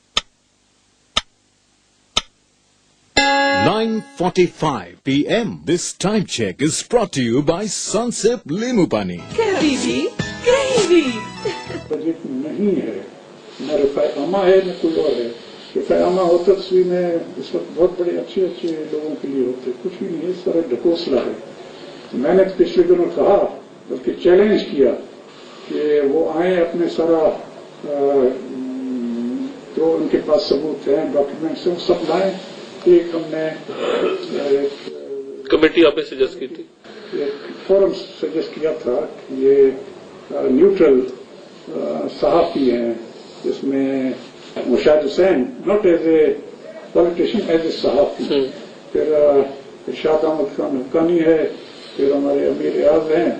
9:45 p.m. This time check is brought to you by Sunsip Limu Pani. Gravy, gravy. Budget नहीं है, न रफाए आमा है न कोई और है। रफाए आमा होता सुई में इस वक्त बहुत बड़े अच्छे अच्छे लोगों के लिए होते, कुछ भी नहीं है, सारा ढकोसला है। मैंने तो पिछले दिनों कहा, बल्कि चैलेंज किया कि वो आए अपने सारा जो उनके पास सबूत है, डॉक्यूमेंट्स हैं, सब लाएं। एक हमने कमेटी आपने सजेस्ट की थी, एक फोरम सजेस्ट किया था कि ये न्यूट्रल सहाफी हैं, जिसमें Mushahid Hussain not as a politician, as a सहाफी, फिर इरशाद अहमद खान हक्कानी है, फिर हमारे अमीर रियाज हैं,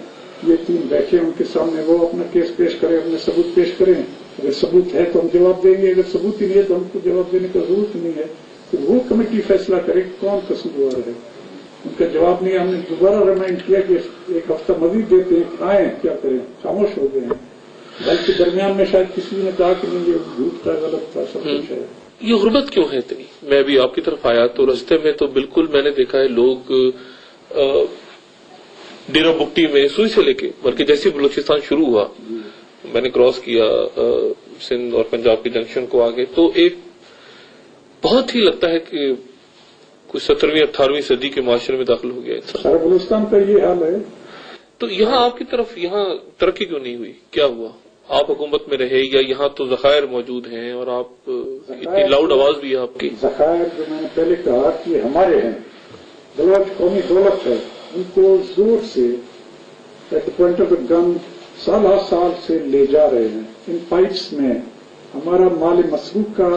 ये 3 बैठे उनके सामने, वो अपना केस पेश करें, अपने सबूत पेश करें। अगर सबूत है तो हम जवाब देंगे, अगर सबूत ही नहीं है तो हमको जवाब देने की जरूरत नहीं है। तो वो कमेटी फैसला करे कौन कसूरवार है। उनका जवाब नहीं, हमने दोबारा रिमाइंड किया कि 1 हफ्ता मजीद देते हैं, आए क्या करें, खामोश हो गए हैं। बल्कि दरमियान में शायद किसी ने कहा कि नहीं ये झूठ था, गलत था, सब कुछ है। ये गुर्बत क्यों है इतनी? मैं भी आपकी तरफ आया तो रास्ते में तो बिल्कुल मैंने देखा है लोग डेरा बुकटी में सुई से लेके, बल्कि जैसे बलूचिस्तान शुरू हुआ, मैंने क्रॉस किया सिंध और पंजाब के जंक्शन को आगे, तो एक बहुत ही लगता है कि कुछ 17वीं 18वीं सदी के माशरे में दाखिल हो गया इंसान। सारा बलूचिस्तान का ये हाल है। तो यहाँ आपकी तरफ यहाँ तरक्की क्यों नहीं हुई? क्या हुआ? आप हुकूमत में रहे या यहाँ तो ज़खायर मौजूद हैं और आप इतनी लाउड आवाज भी है आपकी? ज़खायर जो मैंने पहले कहा कि हमारे हैं, बलोच कौमी दौलत है, उनको जोर से at the point of the gun साल साल से ले जा रहे हैं। इन पाइप्स में हमारा माल मसरूफ का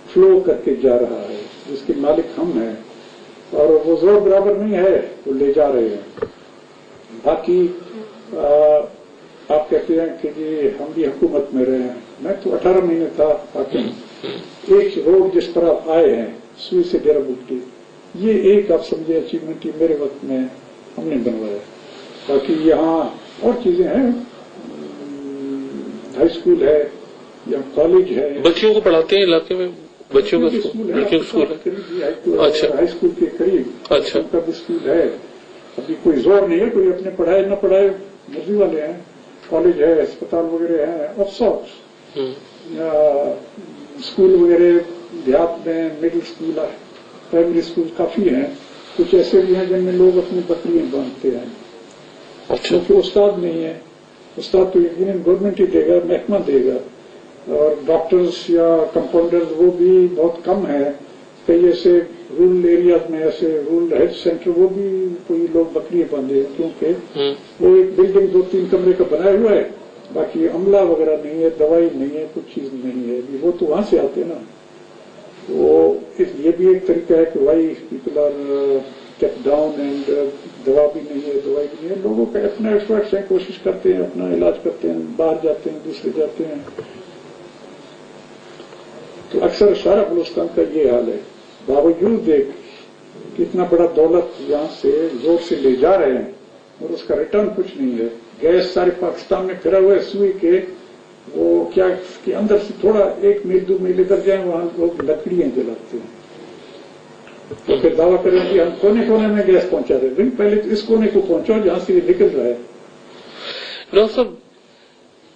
फ्लो करके जा रहा है, जिसके मालिक हम हैं, और वो जोर बराबर नहीं है, वो ले जा रहे हैं। बाकी आप कहते हैं कि जी हम भी हुकूमत में रहे हैं, मैं तो 18 महीने था हाकिम। एक रोड जिस पर आप आए हैं सुई से डेरा बुकटी, ये एक आप समझे अचीवमेंट ही मेरे वक्त में हमने बनवाया। बाकी यहाँ और चीजें हैं, हाई स्कूल है या कॉलेज है। बच्चियों को पढ़ाते हैं इलाके में? बच्चों का स्कूल है, लड़कियों का स्कूल है। अच्छा, हाई स्कूल के करीब अच्छा उनका भी स्कूल है। अभी कोई जोर नहीं है, कोई अपने पढ़ाए न पढ़ाए मर्जी वाले हैं। कॉलेज है, अस्पताल वगैरह है, ऑफ सॉर्ट्स स्कूल वगैरह देहात में, मिडिल स्कूल, प्राइमरी स्कूल काफी हैं। कुछ ऐसे भी हैं जिनमें लोग अपनी बकरियां बांधते हैं, क्योंकि उस्ताद नहीं है। उस्ताद तो यकीनन गवर्नमेंट ही देगा, महकमा देगा, और डॉक्टर्स या कंपाउंडर्स वो भी बहुत कम है। कई ऐसे रूरल एरियाज में, ऐसे रूरल हेल्थ सेंटर, वो भी कोई लोग बकरियां बांधे, क्योंकि वो एक बिल्डिंग 2-3 कमरे का बनाया हुआ है, बाकी अमला वगैरह नहीं है, दवाई नहीं है, कुछ चीज नहीं है। वो तो वहां से आते हैं ना। वो ये भी एक तरीका है कि why people are kept down, and दवा भी नहीं है, दवाई भी नहीं है। लोगों का अपना एक्सपर्ट्स हैं, कोशिश करते हैं, अपना इलाज करते हैं, बाहर जाते हैं, दूसरे जाते हैं। तो अक्सर सारा बलूचिस्तान का ये हाल है। बावजूद देख कितना बड़ा दौलत यहाँ से जोर से ले जा रहे हैं और उसका रिटर्न कुछ नहीं है। गैस सारे पाकिस्तान में फिरा हुआ है सुई के, वो क्या कि अंदर से थोड़ा 1 मील 2 मील इधर जाए, वहां लोग लकड़ियां जलाते हैं। तो फिर दावा करें कि हम कोने कोने में गैस पहुंचा रहे हैं। पहले तो इस कोने को पहुंचाओ जहां से ये निकल रहा है। डॉक्टर साहब,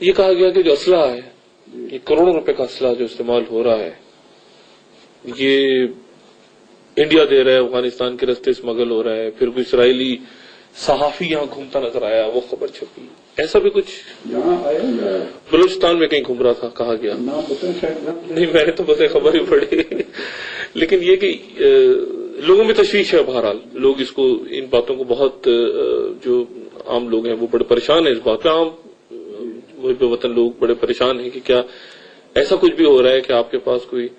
ये कहा गया कि जो असला है, ये करोड़ों रुपए का असला जो इस्तेमाल हो रहा है, ये इंडिया दे रहा है, अफगानिस्तान के रास्ते स्मगल हो रहा है। फिर कोई इसराइली सहाफी यहाँ घूमता नजर आया, वो खबर छपी, ऐसा भी कुछ यहाँ आया? बलूचिस्तान में कहीं घूम रहा था, कहा गया। नाम बताएं शायद नाम। नहीं, मैंने तो बस खबर ही पढ़ी। लेकिन ये कि लोगों में तशवीश है। बहरहाल लोग इसको, इन बातों को बहुत, जो आम लोग हैं वो बड़े परेशान है इस बात पे। आम मुहिब वतन लोग बड़े परेशान हैं कि क्या ऐसा कुछ भी हो रहा है कि आपके पास कोई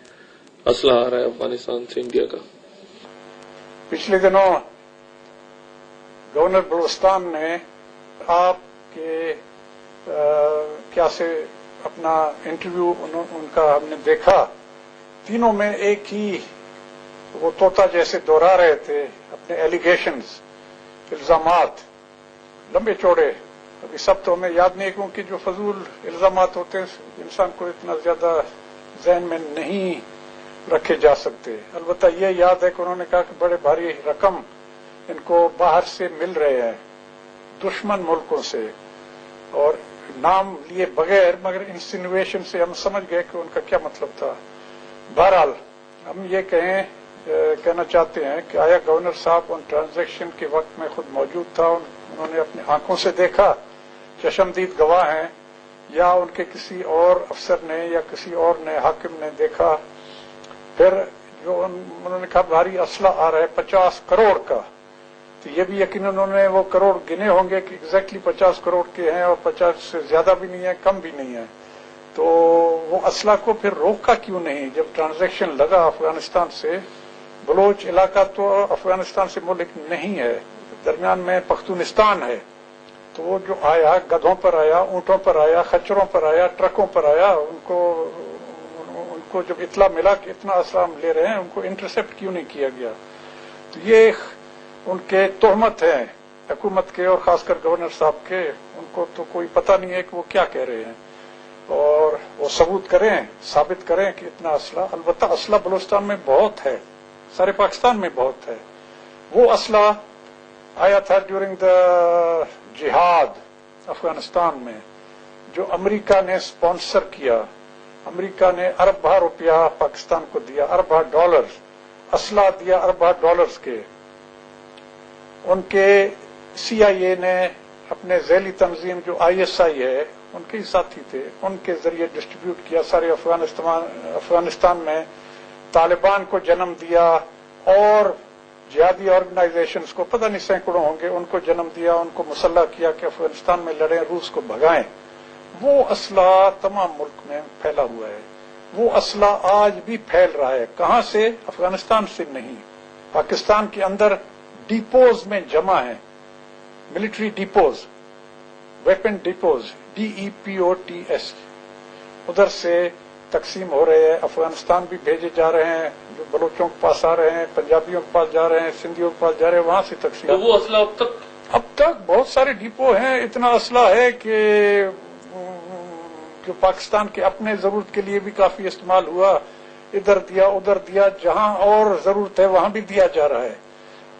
असला आ रहा है अफगानिस्तान से इंडिया का। पिछले दिनों गवर्नर बलूचिस्तान ने आपके क्या से अपना इंटरव्यू उनका हमने देखा, तीनों में एक ही वो तोता जैसे दोहरा रहे थे अपने एलिगेशंस, इल्जामात लंबे चौड़े। अभी सब तो हमें याद नहीं, क्योंकि जो फजूल इल्जामात होते हैं इंसान को इतना ज्यादा जहन में नहीं रखे जा सकते। अलबत्ता ये याद है कि उन्होंने कहा कि बड़े भारी रकम इनको बाहर से मिल रहे हैं दुश्मन मुल्कों से, और नाम लिए बगैर मगर इंसिनुएशन से हम समझ गए कि उनका क्या मतलब था। बहरहाल हम ये कहना चाहते हैं कि आया गवर्नर साहब उन ट्रांजैक्शन के वक्त में खुद मौजूद था, उन्होंने अपनी आंखों से देखा, चशमदीद गवाह हैं, या उनके किसी और अफसर ने या किसी और ने हाकिम ने देखा। फिर जो उन्होंने कहा भारी असला आ रहा है 50 करोड़ का, तो ये भी यकीन उन्होंने वो करोड़ गिने होंगे कि एग्जैक्टली 50 करोड़ के हैं, और 50 से ज्यादा भी नहीं है कम भी नहीं है। तो वो असला को फिर रोका क्यों नहीं जब ट्रांजैक्शन लगा अफगानिस्तान से? बलोच इलाका तो अफगानिस्तान से मुल्क नहीं है, दरमियान में पख्तूनिस्तान है। तो वो जो आया गधों पर आया, ऊंटों पर आया, खच्चरों पर आया, ट्रकों पर आया, उनको जब इतला मिला कि इतना असला हम ले रहे हैं, उनको इंटरसेप्ट क्यों नहीं किया गया? तो ये उनके तोहमत है हुकूमत के और खासकर गवर्नर साहब के। उनको तो कोई पता नहीं है कि वो क्या कह रहे हैं, और वो सबूत करें, साबित करें कि इतना असला। अलबत्ता असला बलूचिस्तान में बहुत है, सारे पाकिस्तान में बहुत है। वो असला आया था ड्यूरिंग द जिहाद अफगानिस्तान में, जो अमेरिका ने स्पॉन्सर किया। अमेरिका ने अरब रुपया पाकिस्तान को दिया, अरब डॉलर असला दिया, अरब डॉलर्स के। उनके CIA ने अपने झैली तंजीम जो ISI है, उनके ही साथी थे, उनके जरिए डिस्ट्रीब्यूट किया सारे अफगानिस्तान में। तालिबान को जन्म दिया और जिहादी ऑर्गेनाइजेशंस को पता नहीं सैकड़ों होंगे, उनको जन्म दिया, उनको मुसल्ला किया कि अफगानिस्तान में लड़े, रूस को भगाएं। वो असला तमाम मुल्क में फैला हुआ है। वो असला आज भी फैल रहा है। कहां से? अफगानिस्तान से नहीं, पाकिस्तान के अंदर डिपोज में जमा है, military depots, weapon depots, DEPOTS, उधर से तकसीम हो रहे हैं। अफगानिस्तान भी भेजे जा रहे हैं, जो बलोचों के पास आ रहे हैं, पंजाबियों के पास जा रहे हैं, सिंधियों के पास जा रहे हैं, वहां से तकसीम। तो वो असला अब तक बहुत सारे डिपो हैं। इतना असला है कि जो पाकिस्तान के अपने जरूरत के लिए भी काफी इस्तेमाल हुआ, इधर दिया उधर दिया, जहां और जरूरत है वहां भी दिया जा रहा है।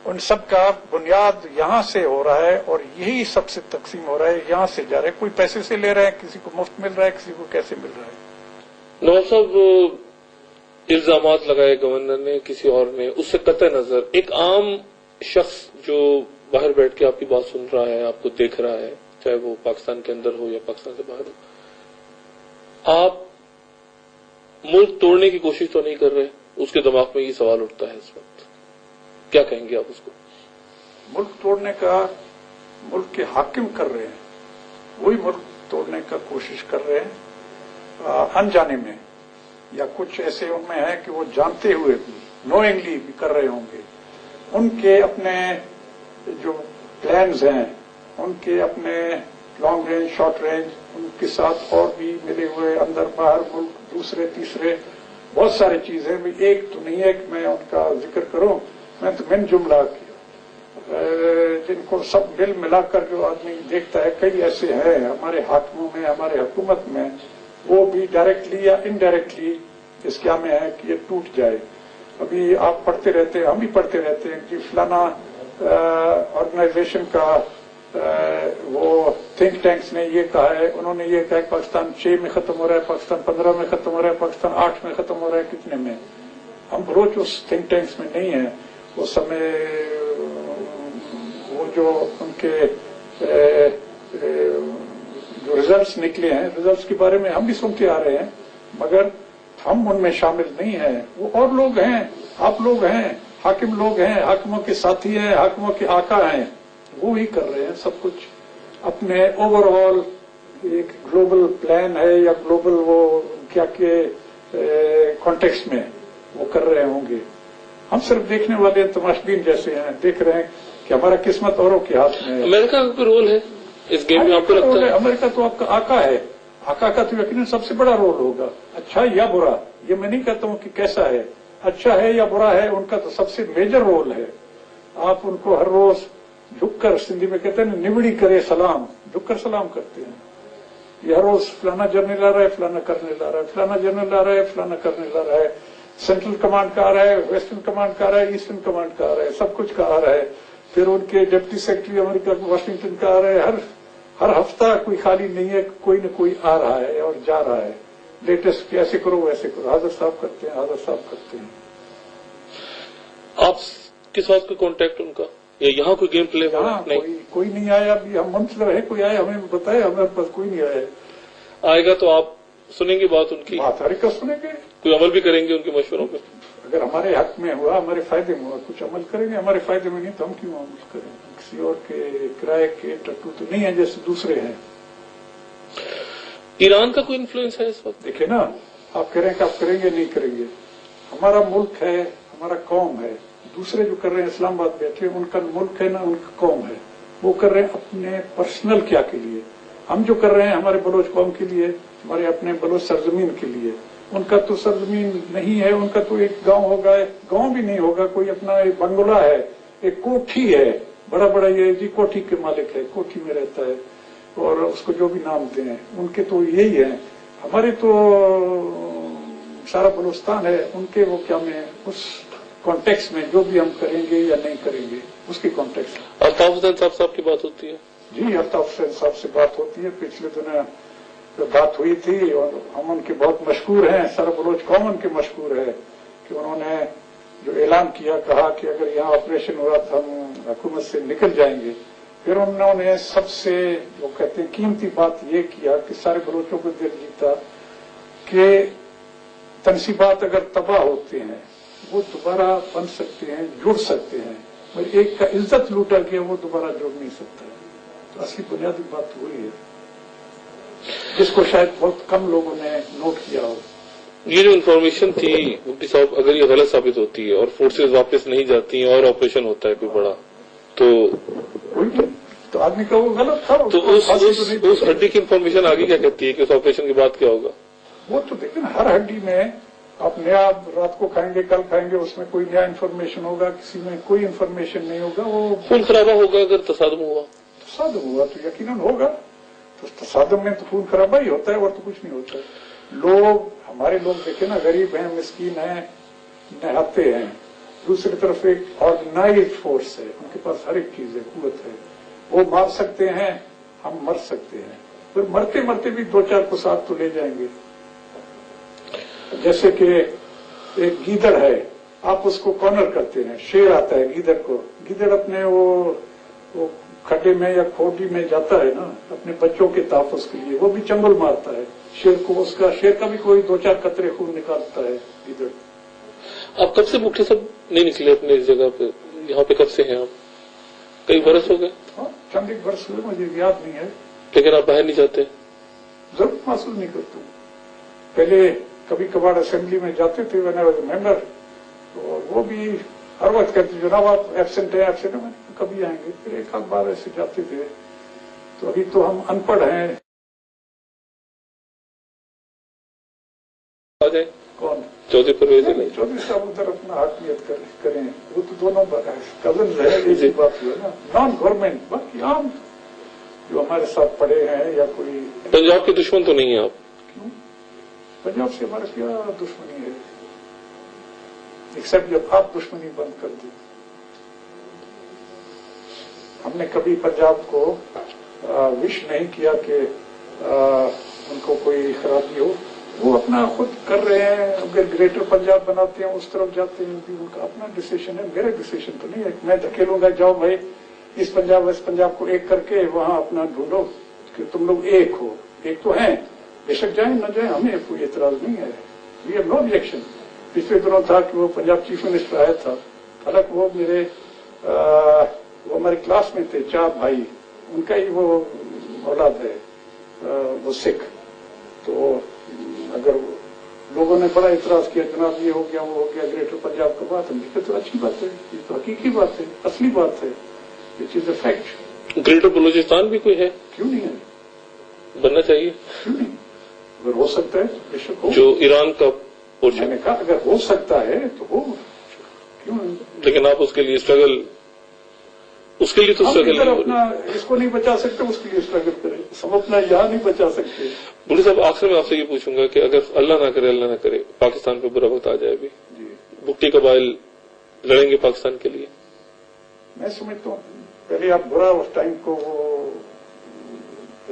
उन सब का बुनियाद यहां से हो रहा है, और यही सबसे तकसीम हो रहा है, यहां से जा रहे हैं। कोई पैसे से ले रहा है, किसी को मुफ्त मिल रहा है, किसी को कैसे मिल रहा है। नवाब साहब, इल्जामात लगाए गवर्नर ने, किसी और ने, उससे कतई नजर एक आम शख्स जो बाहर बैठ के आपकी बात सुन रहा है, आपको देख रहा है, चाहे वो पाकिस्तान के अंदर हो या पाकिस्तान से बाहर हो, आप मुल्क तोड़ने की कोशिश तो नहीं कर रहे? उसके दिमाग में ये सवाल उठता है इस वक्त, क्या कहेंगे आप उसको? मुल्क तोड़ने का मुल्क के हाकिम कर रहे हैं, वही मुल्क तोड़ने का कोशिश कर रहे हैं अनजाने में, या कुछ ऐसे उनमें है कि वो जानते हुए भी, नोइंगली भी कर रहे होंगे। उनके अपने जो प्लान्स हैं, उनके अपने लॉन्ग रेंज, शॉर्ट रेंज, उनके साथ और भी मिले हुए अंदर बाहर मुल्क, दूसरे तीसरे बहुत सारी चीजें भी, एक तो नहीं है कि मैं उनका जिक्र करूं। मैं तो मिन जुमला जिनको सब मिल मिलाकर जो आदमी देखता है, कई ऐसे हैं हमारे हाकिमों में, हमारे हुकूमत में, वो भी डायरेक्टली या इनडायरेक्टली इस क्या में है कि ये टूट जाए। अभी आप पढ़ते रहते हैं, हम भी पढ़ते रहते हैं कि फलाना ऑर्गेनाइजेशन का वो थिंक टैंक्स ने ये कहा है, उन्होंने ये कहा है पाकिस्तान 6 में खत्म हो रहा है, पाकिस्तान 15 में खत्म हो रहा है, पाकिस्तान 8 में खत्म हो रहा है, कितने में। हम रोज उस थिंक टैंक्स में नहीं है। उस समय वो जो उनके जो रिजल्ट्स निकले हैं, रिजल्ट्स के बारे में हम भी सुनते आ रहे हैं, मगर हम उनमें शामिल नहीं है। वो और लोग हैं, आप लोग हैं, हाकिम लोग हैं, हाकिमों के साथी हैं, हाकिमों के आका हैं, वो ही कर रहे हैं सब कुछ। अपने ओवरऑल एक ग्लोबल प्लान है या ग्लोबल वो क्या के कॉन्टेक्स्ट में वो कर रहे होंगे। हम सिर्फ देखने वाले तमाशबीन जैसे हैं, देख रहे हैं कि हमारा किस्मत औरों के हाथ में है। अमेरिका का रोल है इस गेम में, आपको लगता है? अमेरिका तो आपका आका है, आका का तो यकीनन सबसे बड़ा रोल होगा। अच्छा या बुरा, ये मैं नहीं कहता हूं कि कैसा है, अच्छा है या बुरा है, उनका तो सबसे मेजर रोल है। आप उनको हर रोज झुककर, सिंधी में कहते हैं निबड़ी करे सलाम, झुककर सलाम करते हैं। ये हर रोज फलाना जनरल आ रहा है, फलाना करने ला रहा है, फलाना जनरल आ रहा है, फलाना करने ला रहा है, सेंट्रल कमांड का आ रहा है, वेस्टर्न कमांड का आ रहा है, ईस्टर्न कमांड का आ रहा है, सब कुछ का आ रहा है। फिर उनके डिप्टी सेक्रेटरी अमेरिका वाशिंगटन का आ रहा है। हर हफ्ता कोई खाली नहीं है, कोई न कोई आ रहा है और जा रहा है। लेटेस्ट ऐसे करो वैसे करो, हाजिर साहब करते हैं, हाजिर साहब करते हैं। आप किस बात का कांटेक्ट उनका, या यहाँ कोई गेम प्ले हुआ? नहीं, कोई नहीं आया अभी। हम मंत्र रहे, कोई आया हमें बताए, हमारे पास कोई नहीं आया। आएगा तो आप सुनेंगे बात उनकी? बात हर का सुनेंगे। कोई अमल भी करेंगे उनके मशवरों पर? अगर हमारे हक में हुआ, हमारे फायदे में हुआ, कुछ अमल करेंगे। हमारे फायदे में नहीं तो हम क्यों अमल करेंगे? किसी और के किराए के टट्टू तो नहीं है जैसे दूसरे हैं। ईरान का कोई इन्फ्लुएंस है इस वक्त? देखिए ना, आप कह रहे हैं कि आप करेंगे नहीं करेंगे। हमारा मुल्क है, हमारा कौम है। दूसरे जो कर रहे हैं इस्लामाबाद बैठे, उनका मुल्क है ना, उनका कौम है। वो कर रहे हैं अपने पर्सनल क्या के लिए। हम जो कर रहे हैं हमारे बलोच कौम के लिए, हमारे अपने बलोच सरजमीन के लिए। उनका तो सरजमीन नहीं है, उनका तो एक गांव होगा, गांव भी नहीं होगा, कोई अपना एक बंगला है, एक कोठी है, बड़ा बड़ा ये जी कोठी के मालिक है, कोठी में रहता है, और उसको जो भी नाम दें, उनके तो यही है। हमारे तो सारा बलूचिस्तान है, उनके वो क्या में उस कॉन्टेक्स्ट में जो भी हम करेंगे या नहीं करेंगे उसकी कॉन्टेक्स्ट में। अल्ताफ हुसैन साहब की बात होती है? जी, अल्ताफ हुसैन साहब से बात होती है। पिछले दिनों बात हुई थी और हम उनके बहुत मशहूर हैं, सारा बलोच कौम उनके मशहूर है कि उन्होंने जो ऐलान किया, कहा कि अगर यहाँ ऑपरेशन हुआ तो हम हुकूमत से निकल जाएंगे। फिर उन्होंने सबसे जो कहते हैं कीमती बात ये किया कि सारे बलोचों को दिल जीता कि तनसीबात अगर तबाह होते हैं वो दोबारा बन सकते हैं, जुड़ सकते हैं, मगर एक का इज्जत लूटा गया वो दोबारा जुड़ नहीं सकता है। तो असली बुनियादी बात वही है जिसको शायद बहुत कम लोगों ने नोट किया हो। ये जो इन्फॉर्मेशन थी मुफ्ती साहब, अगर ये गलत साबित होती है और फोर्सेज वापस नहीं जाती हैं और ऑपरेशन होता है कोई बड़ा, तो आदमी का वो गलत था। तो उस हड्डी की इन्फॉर्मेशन आगे क्या कहती है कि उस ऑपरेशन के बाद क्या होगा? वो तो देखिए ना, हर हड्डी में आप नया रात को खाएंगे, कल खाएंगे, उसमें कोई नया इन्फॉर्मेशन होगा, किसी में कोई इन्फॉर्मेशन नहीं होगा। वो खून खराबा होगा अगर तसादम हुआ? तसादम हुआ तो यकीनन होगा। तो तसादम में तो खून खराबा ही होता है और तो कुछ नहीं होता है। लोग, हमारे लोग देखे ना, गरीब हैं, मिस्कीन हैं, नहाते हैं। दूसरी तरफ एक ऑर्गेनाइज्ड फोर्स है, उनके पास हर एक चीज है, कुव्वत है। वो मार सकते हैं, हम मर सकते हैं, फिर मरते मरते भी दो चार को साथ तो ले जाएंगे। जैसे कि एक गीदड़ है, आप उसको कॉर्नर करते हैं, शेर आता है गीदड़ को, गीदड़ अपने वो खड्डे में या खोटी में जाता है ना अपने बच्चों के तहफ़्फ़ुज़ के लिए, वो भी चंगुल मारता है शेर को, उसका शेर का भी कोई दो चार कतरे खून निकालता है गीदड़। आप कब से मुफ्ती साहब नहीं निकले अपने इस जगह पे, यहाँ पे कब से हैं आप? कई बरस हो गए? चंद एक बरस हुए, मुझे याद नहीं है। लेकिन आप बाहर नहीं जाते? जरूरत महसूस नहीं करता हूँ। पहले कभी कभार असेंबली में जाते थे when I was a member, तो वो भी हर वक्त कहते जनाब आप एब्सेंट है, एब्सेंट है, कभी आएंगे। फिर एक आध बार ऐसे जाते थे। तो अभी तो हम अनपढ़ हैं। आ जाए कौन? चौधरी परवेज चौधरी साहब उधर अपना हाकमियत करें, वो तो दोनों कजन है, ऐसी बात हुई ना, नॉन गवर्नमेंट। बाकी आम जो हमारे साथ पड़े हैं या कोई। पंजाब के दुश्मन तो नहीं है आप? क्यों? पंजाब से हमारा क्या दुश्मनी है, एक्सेप्ट जब आप दुश्मनी बंद कर दी। हमने कभी पंजाब को विश नहीं किया कि उनको कोई खराबी हो, वो अपना खुद कर रहे हैं। अगर ग्रेटर पंजाब बनाते हैं, उस तरफ जाते हैं, भी उनका अपना डिसीजन है, मेरा डिसीजन तो नहीं है। मैं धकेलूंगा जाओ भाई इस पंजाब वेस्ट पंजाब को एक करके वहां अपना ढूंढो कि तुम लोग एक हो। एक तो है, बेशक जाए न जाए, हमें कोई एतराज नहीं है, वी हैव नो ऑब्जेक्शन। पिछले दिनों था कि वो पंजाब चीफ मिनिस्टर आया था, हालांकि वो मेरे वो हमारे क्लास में थे, चार भाई, उनका ही वो औलाद है, वो सिख। तो अगर लोगों ने बड़ा इतराज किया, जनाब ये हो गया वो हो गया, ग्रेटर पंजाब का बात है। हमने तो अच्छी बात है, ये तो हकीकी बात है, असली बात है, it is a fact. Greater Balochistan भी कोई है? क्यों नहीं है, बनना चाहिए। क्यों नहीं, अगर हो सकता है बेशक हो। जो ईरान का पोर्शन, मैंने कहा अगर हो सकता है तो हो, क्यों नहीं। लेकिन आप उसके लिए स्ट्रगल, उसके लिए तो स्ट्रगल अपना इसको नहीं बचा सकते, उसके लिए स्ट्रगल करें। हम अपना यहाँ नहीं बचा सकते। बुढ़ी साहब, आखिर में आपसे ये पूछूंगा कि अगर अल्लाह ना करे पाकिस्तान पे बुरा वक्त आ जाए, भी भुट्टी कबाइल लड़ेंगे पाकिस्तान के लिए? मैं समझता हूँ पहले आप बुरा उस टाइम को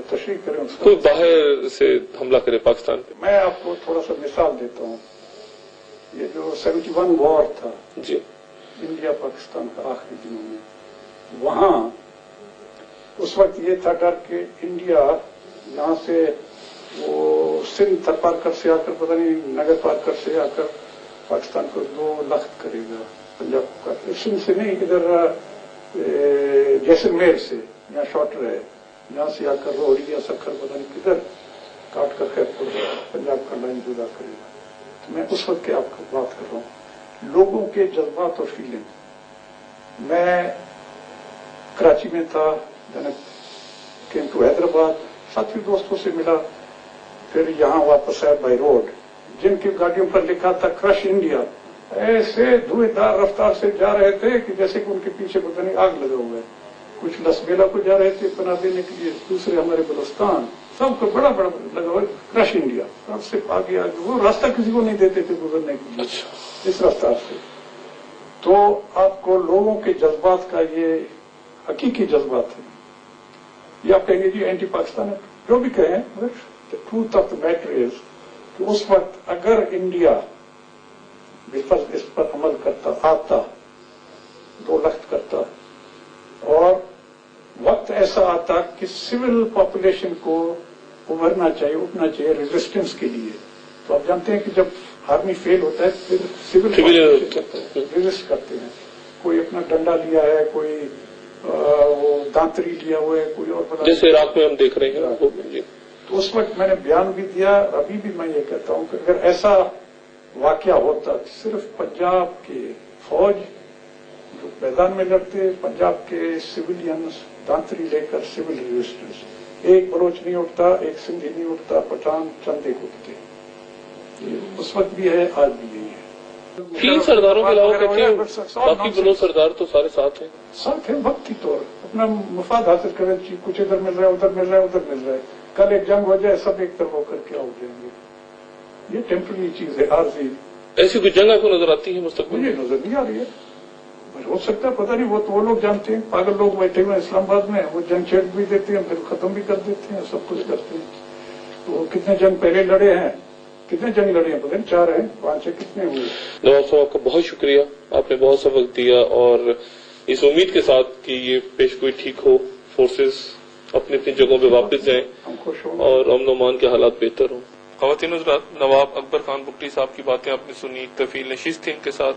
तशरीह करें, कोई बाहर से हमला करे पाकिस्तान पे। मैं आपको थोड़ा सा मिसाल देता हूँ। ये जो 71 वॉर था जी, इंडिया पाकिस्तान का आखिरी दिनों में, वहां उस वक्त ये था डर कि इंडिया यहाँ से वो सिंध पारकर से आकर, पता नहीं नगर पारकर से आकर पाकिस्तान को 2 लाख करेगा, पंजाब का सिंध से नहीं, इधर जैसलमेर से, यहाँ शॉर्टर है, यहाँ से आकर रोहरी या सखर पता नहीं किधर काट कर खैरपुर पंजाब का लाइन जुदा करेगा। तो मैं उस वक्त की आपको बात कर रहा हूँ, लोगों के जज्बात और फीलिंग। मैं कराची में था, केम टू हैदराबाद, साथी दोस्तों से मिला, फिर यहाँ वापस आया बाई रोड। जिनकी गाड़ियों पर लिखा था क्रश इंडिया, ऐसे धुएंधार रफ्तार से जा रहे थे कि जैसे कि उनके पीछे पता नहीं आग लगा हुआ है। कुछ लसबेला को जा रहे थे बना देने के लिए, दूसरे हमारे बलुस्तान, सबको बड़ा बड़ा लगा हुआ क्रश इंडिया। अब से आगे आगे वो रास्ता किसी को नहीं देते थे गुजरने के लिए इस रफ्तार से। तो आपको लोगों के जज्बात का ये हकीकी जज्बात है। ये आप कहेंगे जी एंटी पाकिस्तान है, जो भी कहें, the truth of the matter is कि उस वक्त अगर इंडिया बिल्कुल इस पर अमल करता, आता, 2 लाख करता, और वक्त ऐसा आता कि सिविल पॉपुलेशन को उभरना चाहिए, उठना चाहिए रेजिस्टेंस के लिए। तो आप जानते हैं कि जब आर्मी फेल होता है फिर सिविल रेजिस्ट करते हैं। कोई अपना डंडा लिया है, कोई वो दांतरी लिया हुआ है, कोई और बना, जैसे इराक में हम देख रहे हैं। तो उस वक्त मैंने बयान भी दिया, अभी भी मैं ये कहता हूं कि अगर ऐसा वाकया होता, सिर्फ पंजाब के फौज जो मैदान में लड़ते, पंजाब के सिविलियंस दांतरी लेकर सिविल रेजिस्टेंस, एक बलोच नहीं उठता, एक सिंधी नहीं उठता, पठान चंद एक उठते। उस वक्त भी है, आज भी यही है। 3 सरदारों के अलावा बाकी बलोच सरदार तो सारे साथ हैं। साथ है वक्ती तौर, अपना मुफाद हासिल करें, कुछ इधर मिल रहा है, उधर मिल रहा है, उधर मिल रहा है। कल एक जंग हो जाए, सब एक तरफ होकर क्या हो जाएंगे। ये टेम्पररी चीज है, आरजी। ऐसी कोई जंग आपको नजर आती है मुस्तकबिल? मुझे नजर नहीं आ रही है, हो सकता है, पता नहीं, वो तो वो लोग जानते हैं। पागल लोग बैठे हुए इस्लामाबाद में, वो जंग छेड़ भी देते हैं, फिर खत्म भी कर देते हैं, सब कुछ करते हैं। तो कितने जंग पहले लड़े हैं, कितने जंग लड़े हैं, पता नहीं 4 हैं, 5 है, कितने हुए। नवाब साहब, आपका बहुत शुक्रिया, आपने बहुत सा वक्त दिया, और इस उम्मीद के साथ कि ये पेशगोई ठीक हो, फोर्सेस अपनी अपनी जगहों पे वापस जाएं और अमन अमान के हालात बेहतर हों। ख़वातीन हज़रात, नवाब अकबर खान भुट्टी साहब की बातें आपने सुनी, तफील नशीस थी इनके साथ।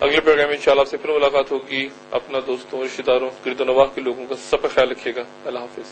अगले प्रोग्राम में इंशाल्लाह आपसे फिर मुलाकात होगी। अपना दोस्तों, रिश्तेदारों, गिरदो नवाह के लोगों का सबका ख्याल रखिएगा। अल्लाह हाफिज।